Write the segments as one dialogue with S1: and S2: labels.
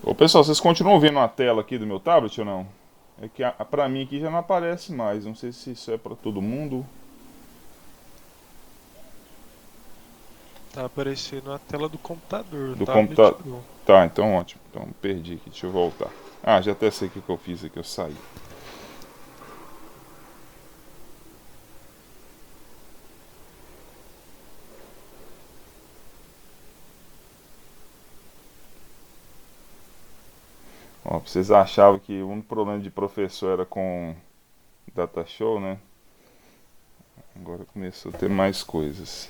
S1: Ô pessoal, vocês continuam vendo a tela aqui do meu tablet ou não? É que pra mim aqui já não aparece mais. Não sei se isso é pra todo mundo.
S2: Tá aparecendo a tela do computador, o
S1: Do
S2: tablet
S1: computador.
S2: não.
S1: Tá, então ótimo. Então perdi aqui, deixa eu voltar. Ah, já até sei o que eu fiz aqui, eu saí. Ó, vocês achavam que o único problema de professor era com Datashow, né? Agora começou a ter mais coisas.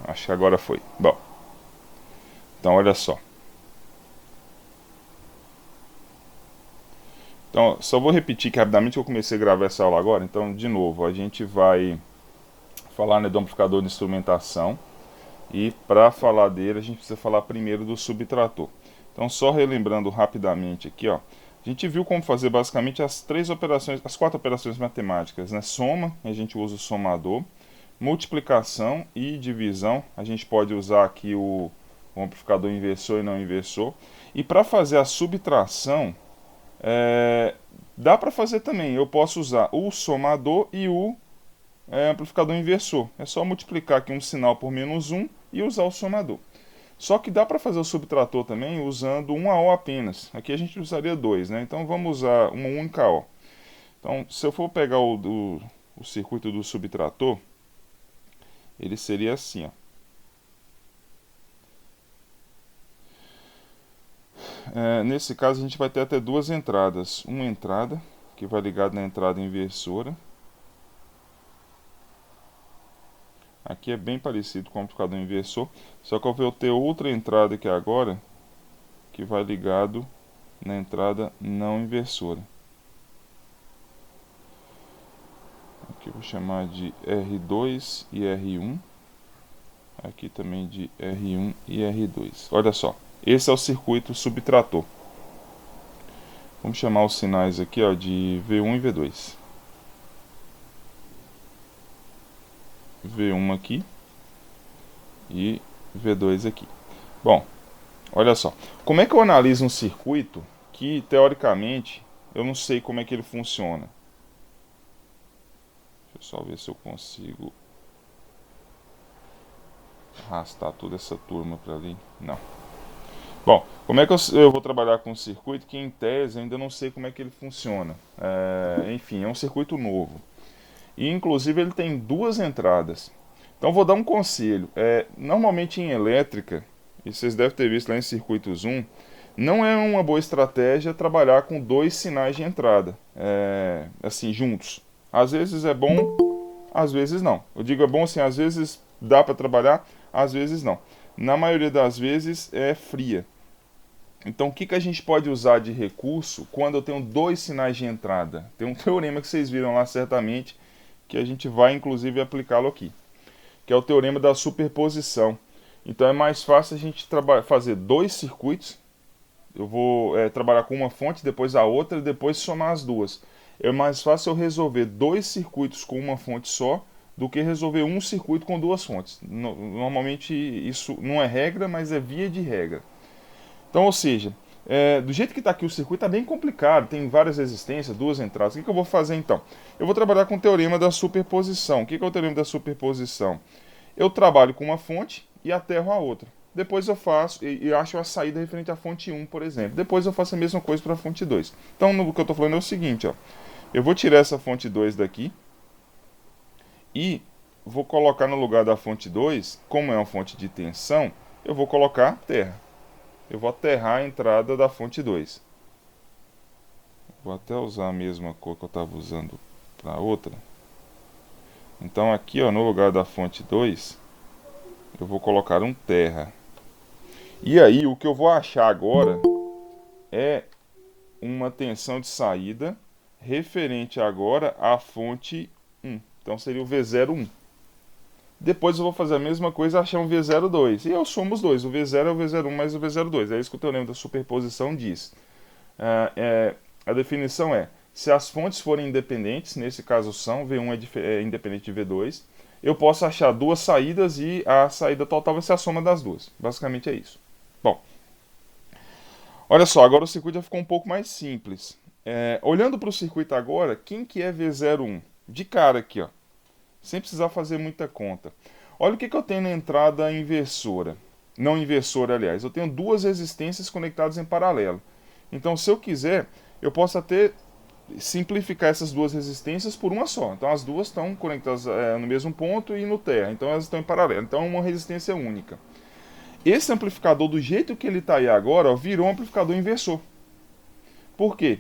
S1: Acho que agora foi. Bom, então olha só. Então, só vou repetir que rapidamente que eu comecei a gravar essa aula agora. Então, de novo, a gente vai falar no amplificador de instrumentação. E para falar dele, a gente precisa falar primeiro do subtrator. Então, só relembrando rapidamente aqui, ó, a gente viu como fazer basicamente as três operações, as quatro operações matemáticas, né? Soma, a gente usa o somador, multiplicação e divisão, a gente pode usar aqui o amplificador inversor e não inversor. E para fazer a subtração, é, dá para fazer também. Eu posso usar o somador e o amplificador inversor. É só multiplicar aqui um sinal por menos um e usar o somador. Só que dá para fazer o subtrator também usando uma O apenas. Aqui a gente usaria dois, né? Então vamos usar uma única O. Então, se eu for pegar o circuito do subtrator, ele seria assim, ó. Nesse caso a gente vai ter até duas entradas. Uma entrada, que vai ligada na entrada inversora. Aqui é bem parecido com o amplificador inversor, só que eu vou ter outra entrada aqui agora, que vai ligado na entrada não inversora. Aqui eu vou chamar de R2 e R1. Aqui também de R1 e R2. Olha só, esse é o circuito subtrator. Vamos chamar os sinais aqui, ó, de V1 e V2. V1 aqui e V2 aqui. Bom, olha só. Como é que eu analiso um circuito que, teoricamente, eu não sei como é que ele funciona? Deixa eu só ver se eu consigo arrastar toda essa turma para ali. Não. Bom, como é que eu vou trabalhar com um circuito que, em tese, eu ainda não sei como é que ele funciona? Enfim, é um circuito novo. E, inclusive, ele tem duas entradas. Então, vou dar um conselho. Normalmente, em elétrica, e vocês devem ter visto lá em circuitos 1, não é uma boa estratégia trabalhar com dois sinais de entrada, assim, juntos. Às vezes é bom, às vezes não. Eu digo é bom assim, às vezes dá para trabalhar, às vezes não. Na maioria das vezes é fria. Então, o que a gente pode usar de recurso quando eu tenho dois sinais de entrada? Tem um teorema que vocês viram lá certamente, que a gente vai inclusive aplicá-lo aqui, que é o teorema da superposição. Então, é mais fácil a gente fazer dois circuitos. Eu vou trabalhar com uma fonte, depois a outra, e depois somar as duas. É mais fácil eu resolver dois circuitos com uma fonte só do que resolver um circuito com duas fontes. Normalmente isso não é regra, mas é via de regra. Então, ou seja, do jeito que está aqui o circuito está bem complicado, tem várias resistências, duas entradas. O que eu vou fazer então? Eu vou trabalhar com o teorema da superposição. O que é o teorema da superposição? Eu trabalho com uma fonte e aterro a outra. Depois eu faço e acho a saída referente à fonte 1, por exemplo. Depois eu faço a mesma coisa para a fonte 2. Então, o que eu estou falando é o seguinte, ó. Eu vou tirar essa fonte 2 daqui e vou colocar no lugar da fonte 2, como é uma fonte de tensão, eu vou colocar terra. Eu vou aterrar a entrada da fonte 2. Vou até usar a mesma cor que eu estava usando para a outra. Então aqui, ó, no lugar da fonte 2, eu vou colocar um terra. E aí o que eu vou achar agora é uma tensão de saída referente agora à fonte 1. Então seria o V01. Depois eu vou fazer a mesma coisa e achar um V02. E eu somo os dois. O V0 é o V01 mais o V02. É isso que o teorema da superposição diz. A definição é, se as fontes forem independentes, nesse caso são, V1 é independente de V2, eu posso achar duas saídas e a saída total vai ser a soma das duas. Basicamente é isso. Bom, olha só, agora o circuito já ficou um pouco mais simples. Olhando para o circuito agora, quem que é V01? De cara aqui, ó, sem precisar fazer muita conta. Olha o que eu tenho na entrada inversora. Não inversora, aliás. Eu tenho duas resistências conectadas em paralelo. Então, se eu quiser, eu posso até simplificar essas duas resistências por uma só. Então, as duas estão conectadas no mesmo ponto e no terra. Então, elas estão em paralelo. Então, é uma resistência única. Esse amplificador, do jeito que ele está aí agora, ó, virou um amplificador inversor. Por quê?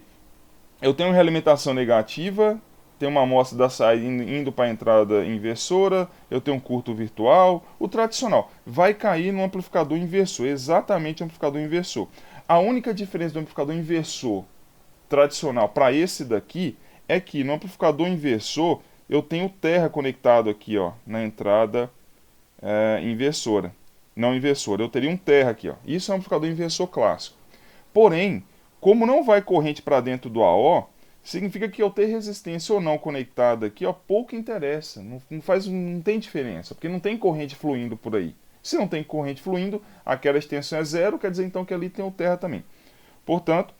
S1: Eu tenho uma realimentação negativa, tenho uma amostra da saída indo para a entrada inversora, eu tenho um curto virtual. O tradicional vai cair no amplificador inversor, exatamente o amplificador inversor. A única diferença do amplificador inversor tradicional para esse daqui é que no amplificador inversor eu tenho terra conectado aqui, ó, na entrada inversora. Não inversora, eu teria um terra aqui, ó. Isso é um amplificador inversor clássico. Porém, como não vai corrente para dentro do AO, significa que eu ter resistência ou não conectada aqui, ó, pouco interessa. Não tem diferença, porque não tem corrente fluindo por aí. Se não tem corrente fluindo, aquela extensão é zero, quer dizer então que ali tem o terra também. Portanto,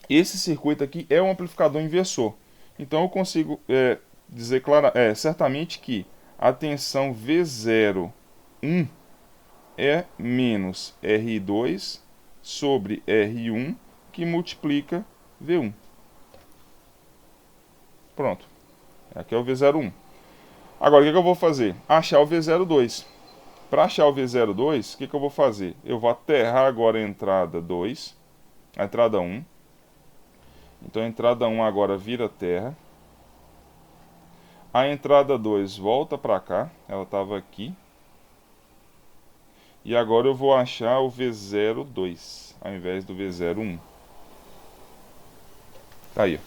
S1: esse circuito aqui é um amplificador inversor. Então eu consigo dizer certamente que a tensão V01 é menos R2 sobre R1 que multiplica V1. Pronto. Aqui é o V01. Agora, o que eu vou fazer? Achar o V02. Para achar o V02, o que eu vou fazer? Eu vou aterrar agora a entrada 2, a entrada 1. Então, a entrada 1 agora vira terra. A entrada 2 volta para cá, ela estava aqui. E agora eu vou achar o V02, ao invés do V01. Tá aí.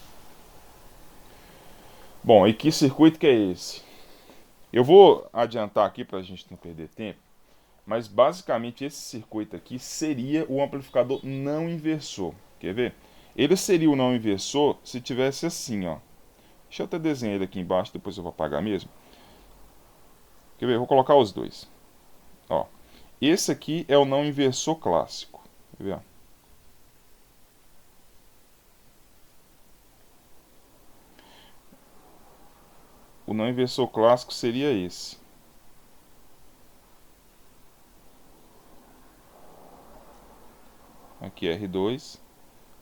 S1: Bom, e que circuito que é esse? Eu vou adiantar aqui para a gente não perder tempo, mas basicamente esse circuito aqui seria o amplificador não inversor. Quer ver? Ele seria o não inversor se tivesse assim, ó. Deixa eu até desenhar ele aqui embaixo, depois eu vou apagar mesmo. Quer ver? Eu vou colocar os dois. Ó, esse aqui é o não inversor clássico. Quer ver? O não inversor clássico seria esse. Aqui é R2,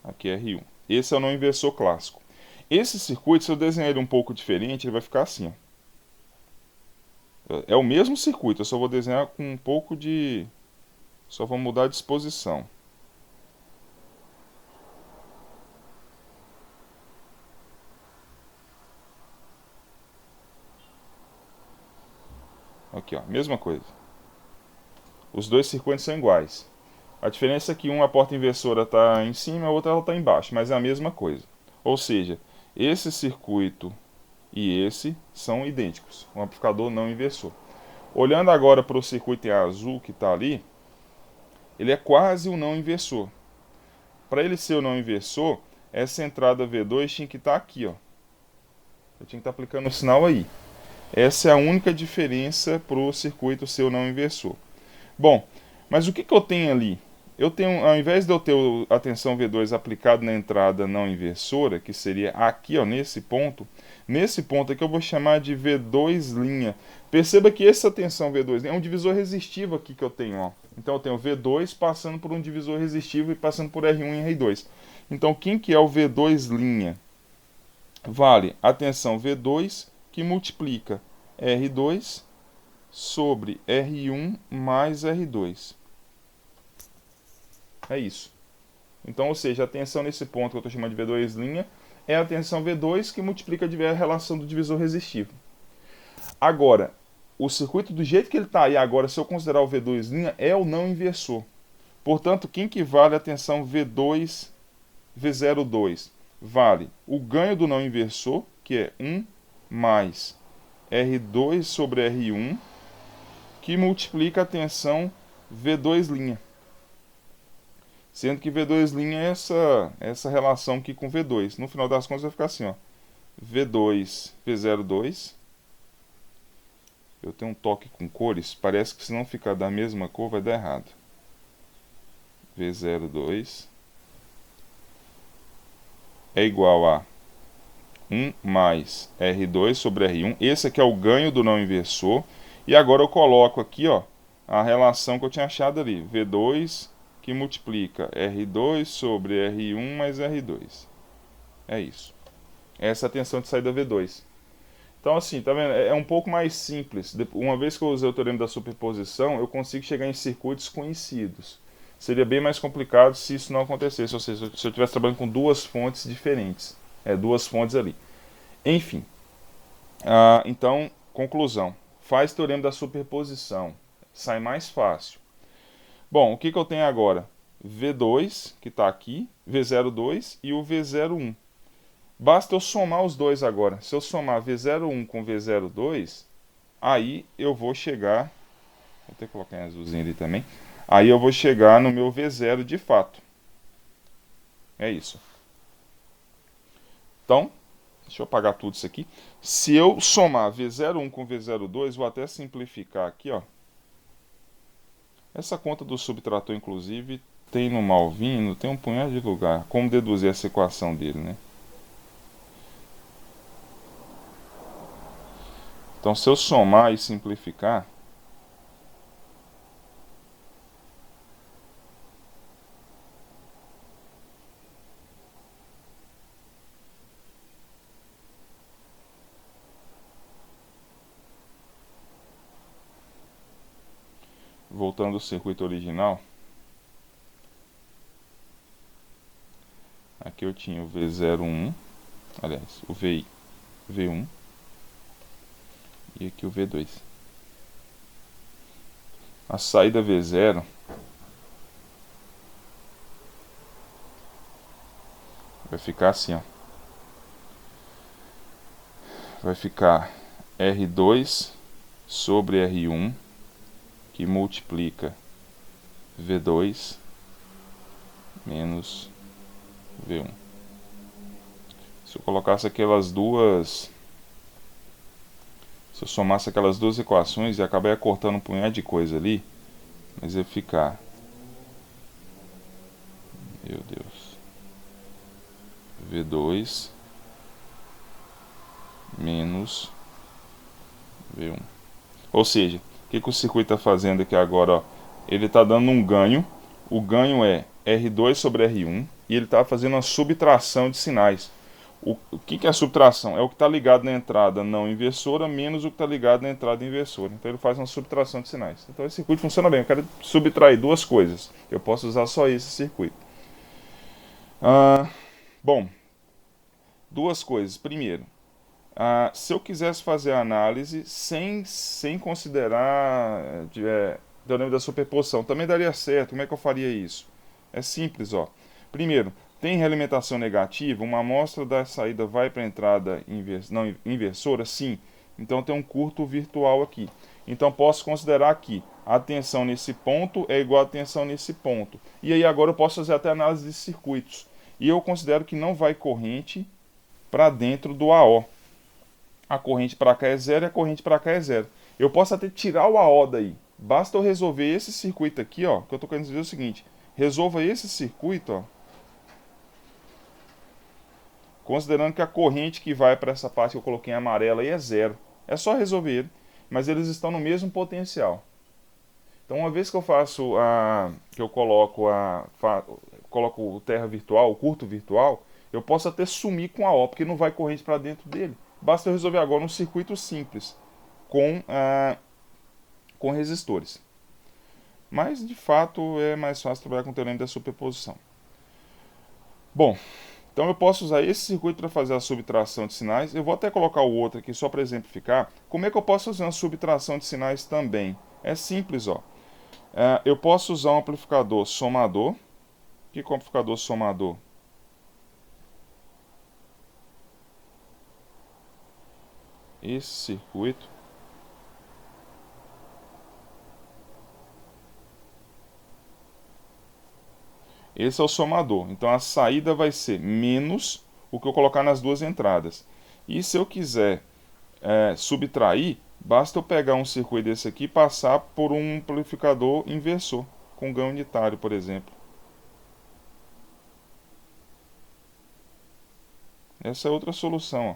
S1: aqui é R1. Esse é o não inversor clássico. Esse circuito, se eu desenhar ele um pouco diferente, ele vai ficar assim, ó. É o mesmo circuito, eu só vou desenhar com um pouco de... Só vou mudar a disposição. Aqui, ó, mesma coisa. Os dois circuitos são iguais. A diferença é que a porta inversora está em cima e a outra está embaixo, mas é a mesma coisa. Ou seja, esse circuito e esse são idênticos, um amplificador não inversor. Olhando agora para o circuito em azul que está ali, ele é quase um não inversor. Para ele ser o não inversor, essa entrada V2 tinha que estar aqui, ó. Eu tinha que estar aplicando o sinal aí. Essa é a única diferença para o circuito ser o não inversor. Bom, mas o que eu tenho ali? Eu tenho, ao invés de eu ter a tensão V2 aplicado na entrada não inversora, que seria aqui, ó, nesse ponto aqui eu vou chamar de V2'. Perceba que essa tensão V2 é um divisor resistivo aqui que eu tenho, ó. Então eu tenho V2 passando por um divisor resistivo e passando por R1 e R2. Então quem que é o V2'? Vale a tensão V2 que multiplica R2 sobre R1 mais R2. É isso. Então, ou seja, a tensão nesse ponto que eu estou chamando de V2' é a tensão V2 que multiplica a relação do divisor resistivo. Agora, o circuito do jeito que ele está aí agora, se eu considerar o V2', é o não inversor. Portanto, quem que vale a tensão V02? Vale o ganho do não inversor, que é 1 mais R2 sobre R1, que multiplica a tensão V2'. Sendo que V2' é essa relação aqui com V2. No final das contas vai ficar assim, ó. V2, V02. Eu tenho um toque com cores, parece que se não ficar da mesma cor vai dar errado. V02 é igual a 1 mais R2 sobre R1. Esse aqui é o ganho do não inversor. E agora eu coloco aqui, ó, a relação que eu tinha achado ali. V2 que multiplica R2 sobre R1 mais R2. É isso. Essa é a tensão de saída V2. Então, assim, tá vendo? É um pouco mais simples. Uma vez que eu usei o teorema da superposição, eu consigo chegar em circuitos conhecidos. Seria bem mais complicado se isso não acontecesse, ou seja, se eu estivesse trabalhando com duas fontes diferentes. Duas fontes ali. Enfim. Então, conclusão. Faz teorema da superposição. Sai mais fácil. Bom, o que eu tenho agora? V2, que está aqui, V02 e o V01. Basta eu somar os dois agora. Se eu somar V01 com V02, aí eu vou chegar... Vou até colocar em azulzinho ali também. Aí eu vou chegar no meu V0 de fato. É isso. Então, deixa eu apagar tudo isso aqui. Se eu somar V01 com V02, vou até simplificar aqui, ó. Essa conta do subtrator, inclusive, tem no Malvino, tem um punhado de lugar. Como deduzir essa equação dele, né? Então, se eu somar e simplificar, voltando ao circuito original, aqui eu tinha o V01, aliás, o V1 e aqui o V2. A saída V0 vai ficar assim, ó. Vai ficar R2 sobre R1, que multiplica V2 menos V1. Se eu colocasse aquelas duas... Se eu somasse aquelas duas equações e acabar cortando um punhado de coisa ali, mas ia ficar... Meu Deus. V2 menos V1. Ou seja, o que o circuito está fazendo aqui agora? Ó? Ele está dando um ganho. O ganho é R2 sobre R1 e ele está fazendo uma subtração de sinais. O que é a subtração? É o que está ligado na entrada não inversora menos o que está ligado na entrada inversora. Então ele faz uma subtração de sinais. Então esse circuito funciona bem. Eu quero subtrair duas coisas. Eu posso usar só esse circuito. Bom, duas coisas. Primeiro, se eu quisesse fazer a análise sem considerar teorema da superposição, também daria certo. Como é que eu faria isso? É simples, ó. Primeiro, tem realimentação negativa, uma amostra da saída vai para a entrada não inversora? Sim. Então tem um curto virtual aqui. Então posso considerar que a tensão nesse ponto é igual a tensão nesse ponto. E aí agora eu posso fazer até análise de circuitos. E eu considero que não vai corrente para dentro do AO. A corrente para cá é zero e a corrente para cá é zero. Eu posso até tirar o AO daí. Basta eu resolver esse circuito aqui, ó. Que eu estou querendo dizer o seguinte. Resolva esse circuito, ó. Considerando que a corrente que vai para essa parte que eu coloquei em amarela aí é zero. É só resolver ele. Mas eles estão no mesmo potencial. Então uma vez que eu faço que eu coloco o terra virtual, o curto virtual, eu posso até sumir com a O, porque não vai corrente para dentro dele. Basta eu resolver agora um circuito simples com resistores. Mas de fato é mais fácil trabalhar com o teorema da superposição. Bom, então eu posso usar esse circuito para fazer a subtração de sinais. Eu vou até colocar o outro aqui só para exemplificar. Como é que eu posso fazer uma subtração de sinais também? É simples, ó. Eu posso usar um amplificador somador. O que é um amplificador somador? esse circuito. Esse é o somador. Então a saída vai ser menos o que eu colocar nas duas entradas. E se eu quiser subtrair, basta eu pegar um circuito desse aqui e passar por um amplificador inversor, com ganho unitário, por exemplo. Essa é outra solução. Ó.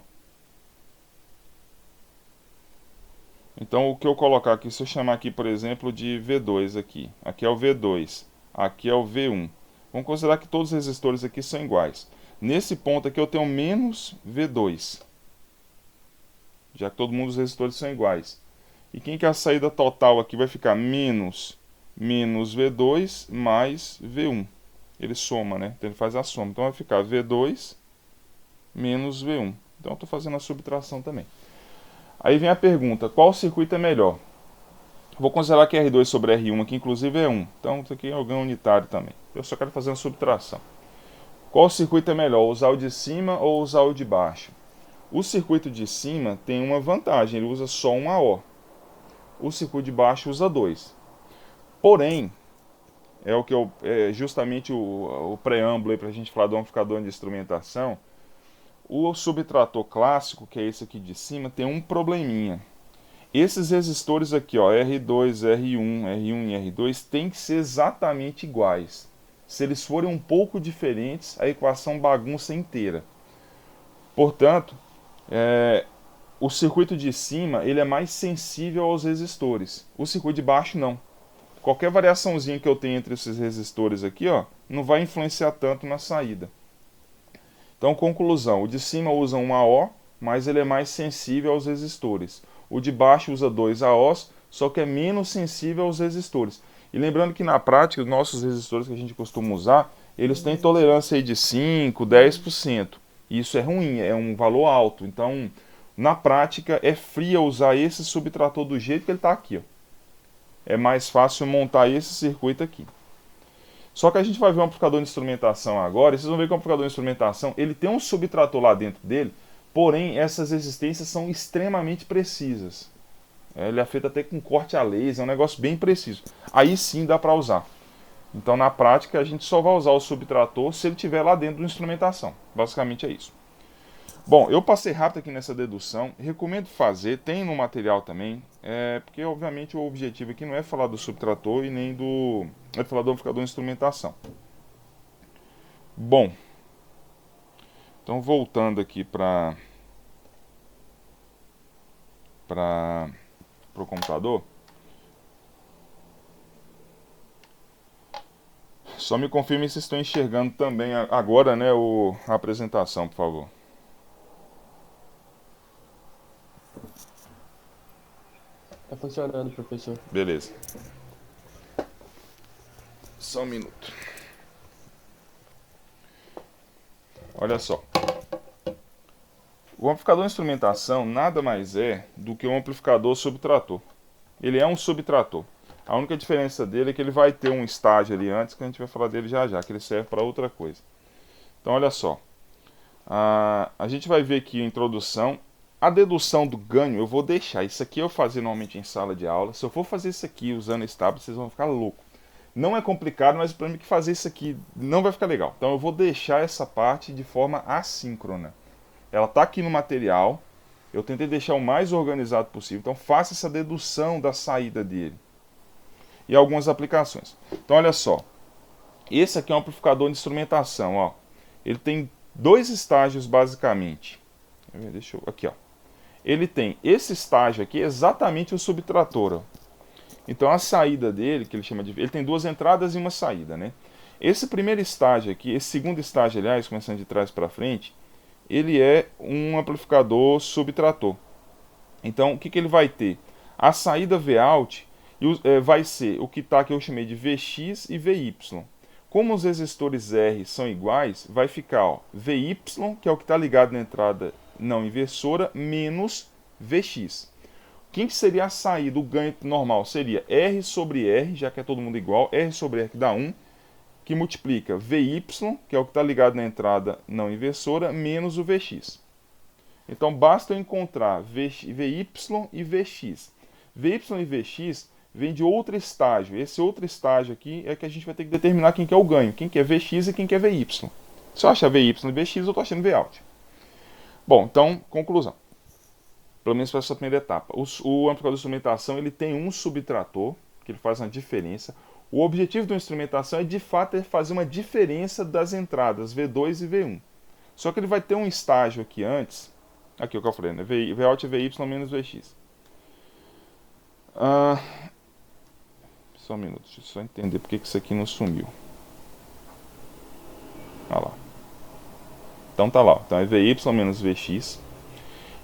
S1: Então o que eu colocar aqui, se eu chamar aqui, por exemplo, de V2 aqui. Aqui é o V2, aqui é o V1. Vamos considerar que todos os resistores aqui são iguais. Nesse ponto aqui eu tenho menos V2. Já que todo mundo os resistores são iguais. E quem que é a saída total aqui? Vai ficar menos V2 mais V1. Ele soma, né? Então ele faz a soma. Então vai ficar V2 menos V1. Então eu estou fazendo a subtração também. Aí vem a pergunta, qual circuito é melhor? Vou considerar que R2 sobre R1 aqui, inclusive, é 1. Então isso aqui é o ganho unitário também. Eu só quero fazer uma subtração. Qual circuito é melhor, usar o de cima ou usar o de baixo? O circuito de cima tem uma vantagem, ele usa só um AO. O circuito de baixo usa 2. Porém, justamente o preâmbulo para a gente falar do amplificador de instrumentação. O subtrator clássico, que é esse aqui de cima, tem um probleminha. Esses resistores aqui, ó, R2, R1, R1 e R2, tem que ser exatamente iguais. Se eles forem um pouco diferentes, a equação bagunça inteira. Portanto, o circuito de cima ele é mais sensível aos resistores. O circuito de baixo não. Qualquer variaçãozinha que eu tenha entre esses resistores aqui, ó, não vai influenciar tanto na saída. Então, conclusão, o de cima usa um AO, mas ele é mais sensível aos resistores. O de baixo usa 2 AOs, só que é menos sensível aos resistores. E lembrando que na prática, os nossos resistores que a gente costuma usar, eles têm tolerância aí de 5, 10%. E isso é ruim, é um valor alto. Então, na prática, é fria usar esse subtrator do jeito que ele está aqui. Ó. É mais fácil montar esse circuito aqui. Só que a gente vai ver um amplificador de instrumentação agora, e vocês vão ver que o amplificador de instrumentação, ele tem um subtrator lá dentro dele, porém essas resistências são extremamente precisas. Ele é feito até com corte a laser, é um negócio bem preciso. Aí sim dá para usar. Então na prática a gente só vai usar o subtrator se ele estiver lá dentro da instrumentação. Basicamente é isso. Bom, eu passei rápido aqui nessa dedução, recomendo fazer, tem no material também, porque obviamente o objetivo aqui não é falar do subtrator e nem é falar do amplificador de instrumentação. Bom, então voltando aqui para o computador, só me confirme se estão enxergando também agora, né, a apresentação, por favor.
S3: Tá funcionando, professor.
S1: Beleza. Só um minuto. Olha só. O amplificador de instrumentação nada mais é do que um amplificador subtrator. Ele é um subtrator. A única diferença dele é que ele vai ter um estágio ali antes, que a gente vai falar dele já já, que ele serve para outra coisa. Então olha só. A gente vai ver aqui a introdução. A dedução do ganho eu vou deixar. Isso aqui eu fazer normalmente em sala de aula. Se eu for fazer isso aqui usando esse tablet, vocês vão ficar loucos. Não é complicado, mas para mim que fazer isso aqui não vai ficar legal. Então eu vou deixar essa parte de forma assíncrona. Ela está aqui no material. Eu tentei deixar o mais organizado possível. Então faça essa dedução da saída dele. E algumas aplicações. Então olha só. Esse aqui é um amplificador de instrumentação. Ó. Ele tem 2 estágios basicamente. Deixa eu... Aqui, ó. Ele tem esse estágio aqui, exatamente o subtrator. Ó. Então a saída dele, que ele chama de... Ele tem 2 entradas e uma saída, né? Esse primeiro estágio aqui, esse segundo estágio, aliás, começando de trás para frente, ele é um amplificador subtrator. Então o que ele vai ter? A saída Vout vai ser o que tá, que eu chamei de Vx e Vy. Como os resistores R são iguais, vai ficar ó, Vy, que é o que está ligado na entrada não inversora, menos Vx. Quem que seria a saída, o ganho normal? Seria R sobre R, já que é todo mundo igual, R sobre R que dá 1, que multiplica Vy, que é o que está ligado na entrada não inversora, menos o Vx. Então basta eu encontrar VY e VX. VY e VX vem de outro estágio. Esse outro estágio aqui é que a gente vai ter que determinar quem que é o ganho, quem que é VX e quem que é VY. Se eu achar VY e VX, eu estou achando VOUT. Bom, então, conclusão. Pelo menos para essa primeira etapa. O amplificador de instrumentação ele tem um subtrator, que ele faz uma diferença. O objetivo da instrumentação é de fato fazer uma diferença das entradas V2 e V1. Só que ele vai ter um estágio aqui antes. Aqui o que eu falei, né? VOUT é VY menos VX. Só um minuto, deixa eu só entender porque que isso aqui não sumiu. Olha lá. Então tá lá, então é VY menos VX.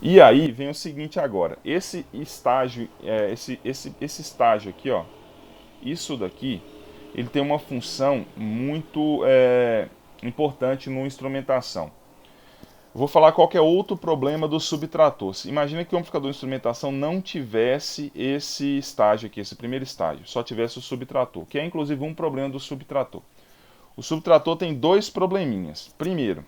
S1: E aí vem o seguinte agora, esse estágio, esse estágio aqui, ó, isso daqui, ele tem uma função muito importante no instrumentação. Vou falar qual que é outro problema do subtrator. Imagina que o amplificador de instrumentação não tivesse esse estágio aqui, esse primeiro estágio, só tivesse o subtrator, que é inclusive um problema do subtrator. O subtrator tem dois probleminhas. Primeiro,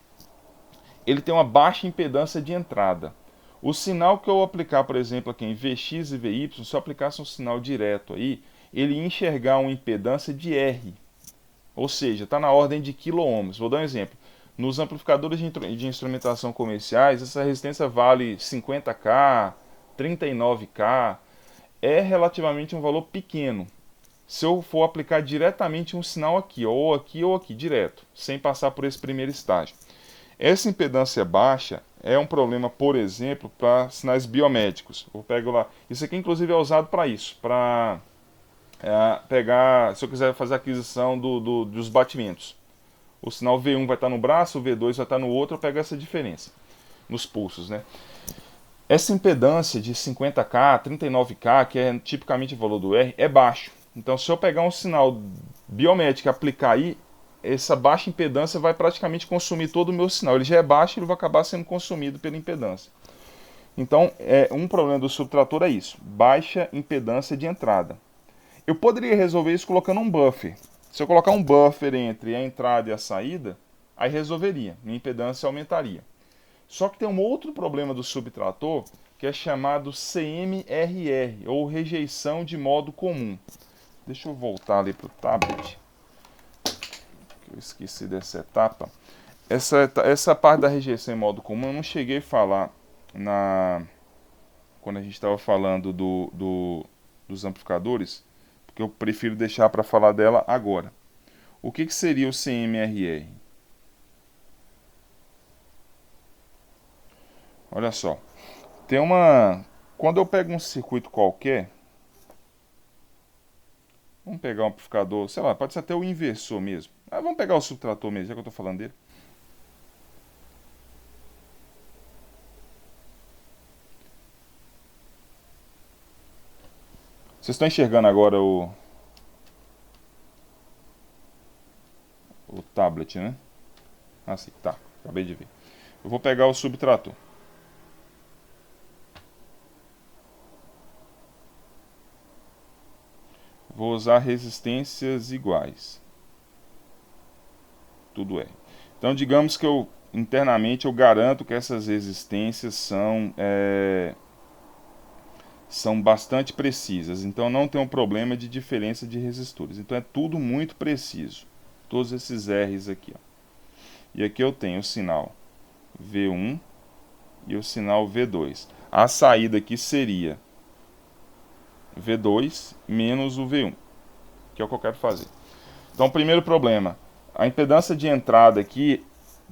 S1: ele tem uma baixa impedância de entrada. O sinal que eu aplicar, por exemplo, aqui em VX e VY, se eu aplicasse um sinal direto aí, ele ia enxergar uma impedância de R. Ou seja, está na ordem de quiloohms. Vou dar um exemplo. Nos amplificadores de instrumentação comerciais, essa resistência vale 50K, 39K. É relativamente um valor pequeno. Se eu for aplicar diretamente um sinal aqui, ou aqui, direto, sem passar por esse primeiro estágio. Essa impedância baixa é um problema, por exemplo, para sinais biomédicos. Eu pego lá. Isso aqui, inclusive, é usado para isso, para pegar, se eu quiser fazer a aquisição dos batimentos. O sinal V1 vai estar no braço, o V2 vai estar no outro, eu pego essa diferença nos pulsos, né? Essa impedância de 50K, 39K, que é tipicamente o valor do R, é baixo. Então, se eu pegar um sinal biométrico e aplicar aí, essa baixa impedância vai praticamente consumir todo o meu sinal. Ele já é baixo e ele vai acabar sendo consumido pela impedância. Então, um problema do subtrator é isso, baixa impedância de entrada. Eu poderia resolver isso colocando um buffer. Se eu colocar um buffer entre a entrada e a saída, aí resolveria, minha impedância aumentaria. Só que tem um outro problema do subtrator, que é chamado CMRR, ou rejeição de modo comum. Deixa eu voltar ali para o tablet, que eu esqueci dessa etapa. Essa parte da rejeição em modo comum eu não cheguei a falar quando a gente estava falando dos amplificadores, porque eu prefiro deixar para falar dela agora. O que seria o CMRR? Olha só, quando eu pego um circuito qualquer, vamos pegar um amplificador, sei lá, pode ser até o inversor mesmo. Vamos pegar o subtrator mesmo, já que eu estou falando dele. Vocês estão enxergando agora o tablet, né? Assim, tá, acabei de ver. Eu vou pegar o subtrator. Vou usar resistências iguais. Tudo é. Então, digamos que internamente eu garanto que essas resistências são bastante precisas. Então, não tem um problema de diferença de resistores. Então, é tudo muito preciso. Todos esses R's aqui. Ó. E aqui eu tenho o sinal V1 e o sinal V2. A saída aqui seria V2 menos o V1, que é o que eu quero fazer. Então, o primeiro problema, a impedância de entrada aqui,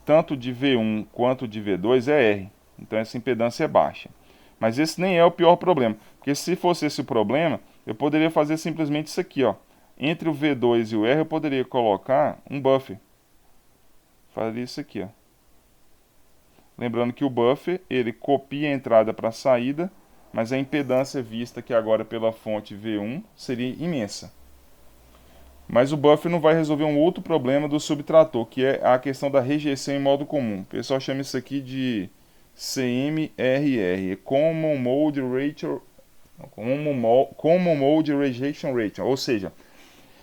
S1: tanto de V1 quanto de V2 é R. Então, essa impedância é baixa. Mas esse nem é o pior problema, porque se fosse esse o problema, eu poderia fazer simplesmente isso aqui, ó. Entre o V2 e o R, eu poderia colocar um buffer. Faria isso aqui, ó. Lembrando que o buffer, ele copia a entrada para a saída, mas a impedância vista aqui agora pela fonte V1 seria imensa. Mas o buffer não vai resolver um outro problema do subtrator, que é a questão da rejeição em modo comum. O pessoal chama isso aqui de CMRR, Common Mode Rejection Ratio, ou seja,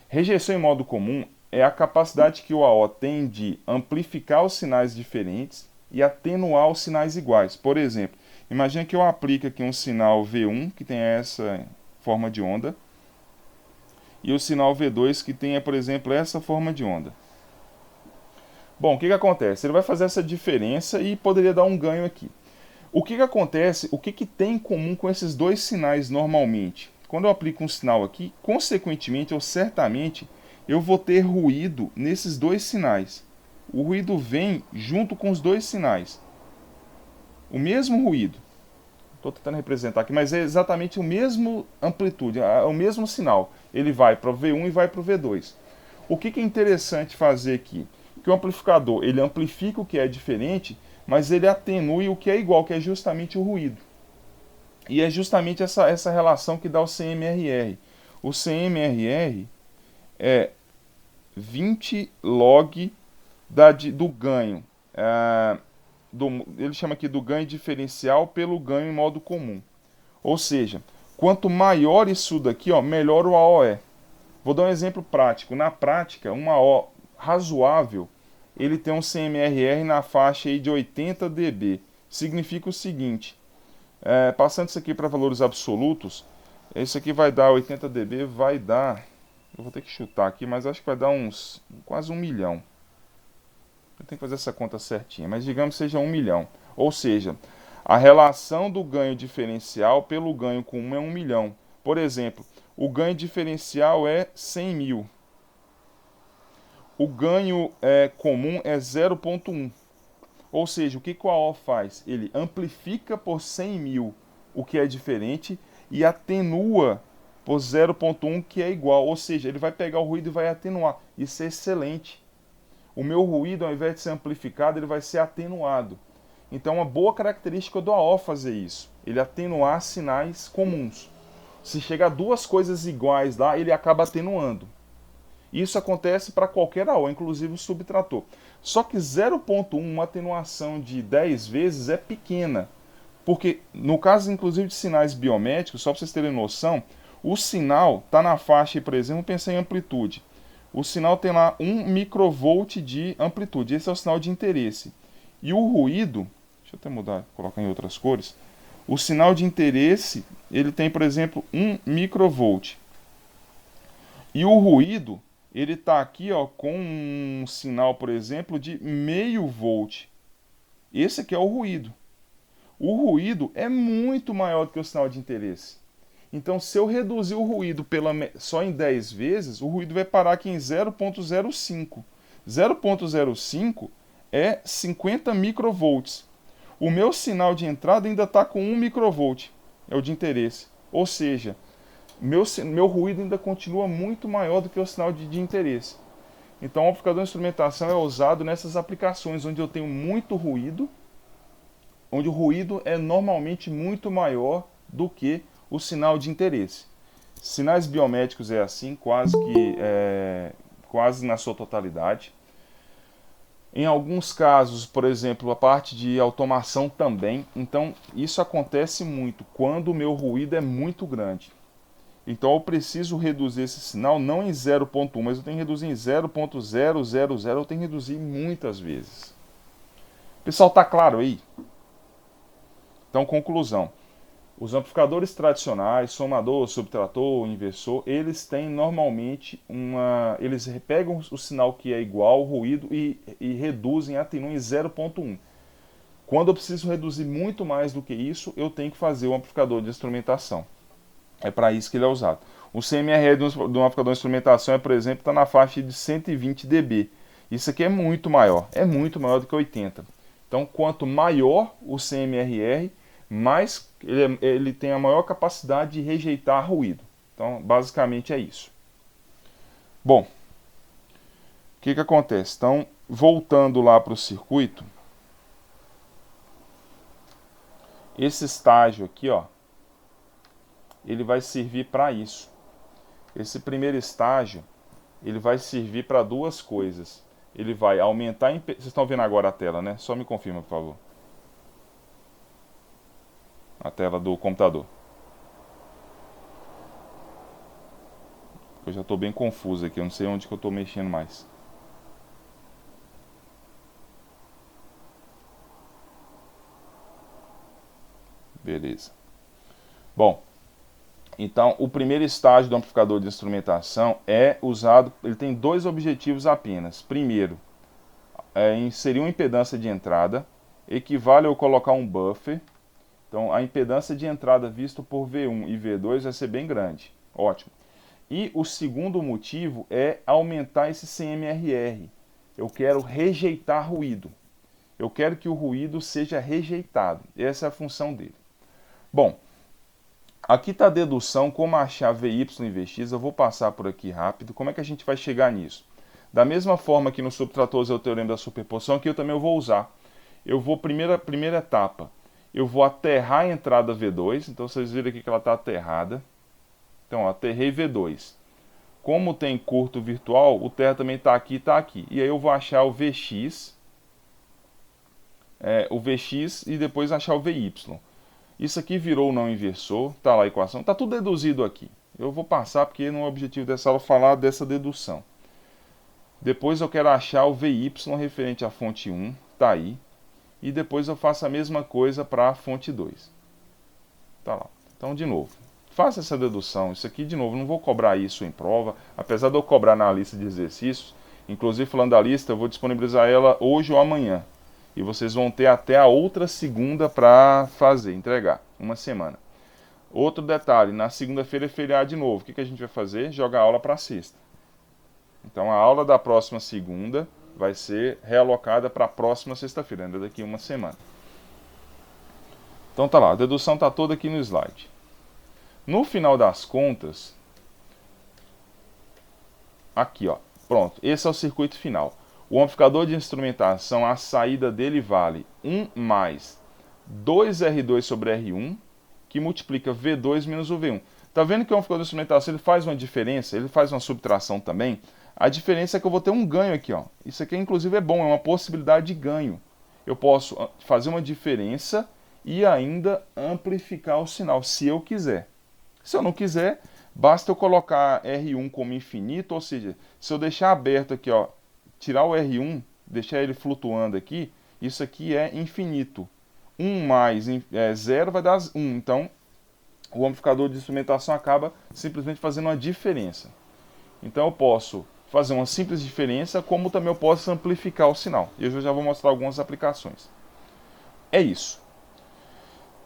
S1: rejeição em modo comum é a capacidade que o AO tem de amplificar os sinais diferentes e atenuar os sinais iguais. Por exemplo, imagine que eu aplique aqui um sinal V1, que tem essa forma de onda, e o sinal V2, que tenha, por exemplo, essa forma de onda. Bom, o que acontece? Ele vai fazer essa diferença e poderia dar um ganho aqui. O que acontece? O que tem em comum com esses dois sinais normalmente? Quando eu aplico um sinal aqui, consequentemente, ou certamente, eu vou ter ruído nesses dois sinais. O ruído vem junto com os dois sinais. O mesmo ruído. Estou tentando representar aqui, mas é exatamente o mesmo amplitude, o mesmo sinal. Ele vai para o V1 e vai para o V2. O que é interessante fazer aqui? Que o amplificador ele amplifica o que é diferente, mas ele atenui o que é igual, que é justamente o ruído. E é justamente essa relação que dá o CMRR. O CMRR é 20 log do ganho. Ele chama aqui do ganho diferencial pelo ganho em modo comum. Ou seja, quanto maior isso daqui, ó, melhor o AO é. Vou dar um exemplo prático. Na prática, um AO razoável, ele tem um CMRR na faixa aí de 80 dB. Significa o seguinte, passando isso aqui para valores absolutos, isso aqui vai dar 80 dB, vai dar, eu vou ter que chutar aqui, mas acho que vai dar quase 1 milhão. Eu tenho que fazer essa conta certinha, mas digamos que seja 1 milhão. Ou seja, a relação do ganho diferencial pelo ganho comum é 1 milhão. Por exemplo, o ganho diferencial é 100 mil. O ganho comum é 0,1. Ou seja, o que o AO faz? Ele amplifica por 100 mil o que é diferente e atenua por 0,1 que é igual. Ou seja, ele vai pegar o ruído e vai atenuar. Isso é excelente. O meu ruído, ao invés de ser amplificado, ele vai ser atenuado. Então, é uma boa característica do AO fazer isso. Ele atenuar sinais comuns. Se chegar duas coisas iguais lá, ele acaba atenuando. Isso acontece para qualquer AO, inclusive o subtrator. Só que 0,1, uma atenuação de 10 vezes é pequena. Porque, no caso, inclusive, de sinais biométricos, só para vocês terem noção, o sinal está na faixa, por exemplo, pensar em amplitude. O sinal tem lá 1 microvolt de amplitude. Esse é o sinal de interesse. E o ruído, deixa eu até mudar, colocar em outras cores. O sinal de interesse, ele tem, por exemplo, 1 microvolt. E o ruído, ele está aqui ó, com um sinal, por exemplo, de meio volt. Esse aqui é o ruído. O ruído é muito maior do que o sinal de interesse. Então, se eu reduzir o ruído só em 10 vezes, o ruído vai parar aqui em 0,05. 0,05 é 50 microvolts. O meu sinal de entrada ainda está com 1 microvolt, é o de interesse. Ou seja, meu ruído ainda continua muito maior do que o sinal de interesse. Então, o amplificador de instrumentação é usado nessas aplicações onde eu tenho muito ruído, onde o ruído é normalmente muito maior do que o sinal de interesse. Sinais biométricos é assim, quase na sua totalidade. Em alguns casos, por exemplo, a parte de automação também. Então, isso acontece muito quando o meu ruído é muito grande. Então, eu preciso reduzir esse sinal não em 0,1, mas eu tenho que reduzir em 0,000, eu tenho que reduzir muitas vezes. Pessoal, tá claro aí? Então, conclusão. Os amplificadores tradicionais, somador, subtrator, inversor, eles têm normalmente eles pegam o sinal que é igual ao ruído e reduzem, atenuam em 0,1. Quando eu preciso reduzir muito mais do que isso, eu tenho que fazer o amplificador de instrumentação. É para isso que ele é usado. O CMRR do amplificador de instrumentação, por exemplo, está na faixa de 120 dB. Isso aqui é muito maior do que 80. Então, quanto maior o CMRR, mais ele tem a maior capacidade de rejeitar ruído. Então, basicamente é isso. Bom, o que acontece? Então, voltando lá para o circuito, esse estágio aqui, ó, ele vai servir para isso. Esse primeiro estágio, ele vai servir para duas coisas. Ele vai aumentar... Vocês estão vendo agora a tela, né? Só me confirma, por favor. A tela do computador. Eu já estou bem confuso aqui, eu não sei onde que eu estou mexendo mais. Beleza. Bom, então o primeiro estágio do amplificador de instrumentação é usado, ele tem dois objetivos apenas. Primeiro, inserir uma impedância de entrada, equivale a eu colocar um buffer. Então a impedância de entrada vista por V1 e V2 vai ser bem grande. Ótimo. E o segundo motivo é aumentar esse CMRR. Eu quero rejeitar ruído. Eu quero que o ruído seja rejeitado. Essa é a função dele. Bom, aqui está a dedução, como achar VY e VX. Eu vou passar por aqui rápido. Como é que a gente vai chegar nisso? Da mesma forma que no subtratores é o teorema da superposição, aqui eu também vou usar. Eu vou, primeira etapa, eu vou aterrar a entrada V2. Então vocês viram aqui que ela está aterrada. Então, ó, aterrei V2. Como tem curto virtual, o terra também está aqui e está aqui. E aí eu vou achar o VX, e depois achar o VY. Isso aqui virou não inversor, está lá a equação, está tudo deduzido aqui. Eu vou passar porque não é o objetivo dessa aula falar dessa dedução. Depois eu quero achar o VY referente à fonte 1, está aí. E depois eu faço a mesma coisa para a fonte 2. Tá lá. Então, de novo. Faça essa dedução. Isso aqui, de novo, não vou cobrar isso em prova, apesar de eu cobrar na lista de exercícios. Inclusive, falando da lista, eu vou disponibilizar ela hoje ou amanhã. E vocês vão ter até a outra segunda para fazer, entregar, uma semana. Outro detalhe, na segunda-feira é feriado de novo. O que a gente vai fazer? Jogar a aula para sexta. Então, a aula da próxima segunda vai ser realocada para a próxima sexta-feira, ainda daqui uma semana. Então, tá lá, a dedução está toda aqui no slide. No final das contas, aqui ó, pronto, esse é o circuito final. O amplificador de instrumentação, a saída dele vale 1 mais 2R2 sobre R1, que multiplica V2 menos o V1. Tá vendo que o amplificador de instrumentação ele faz uma diferença, ele faz uma subtração também. A diferença é que eu vou ter um ganho aqui, ó. Isso aqui inclusive é bom, é uma possibilidade de ganho. Eu posso fazer uma diferença e ainda amplificar o sinal, se eu quiser. Se eu não quiser, basta eu colocar R1 como infinito, ou seja, se eu deixar aberto aqui, ó, tirar o R1, deixar ele flutuando aqui, isso aqui é infinito. 1 mais 0 vai dar 1. Então, o amplificador de instrumentação acaba simplesmente fazendo uma diferença. Então, eu posso fazer uma simples diferença, como também eu posso amplificar o sinal. E eu já vou mostrar algumas aplicações. É isso.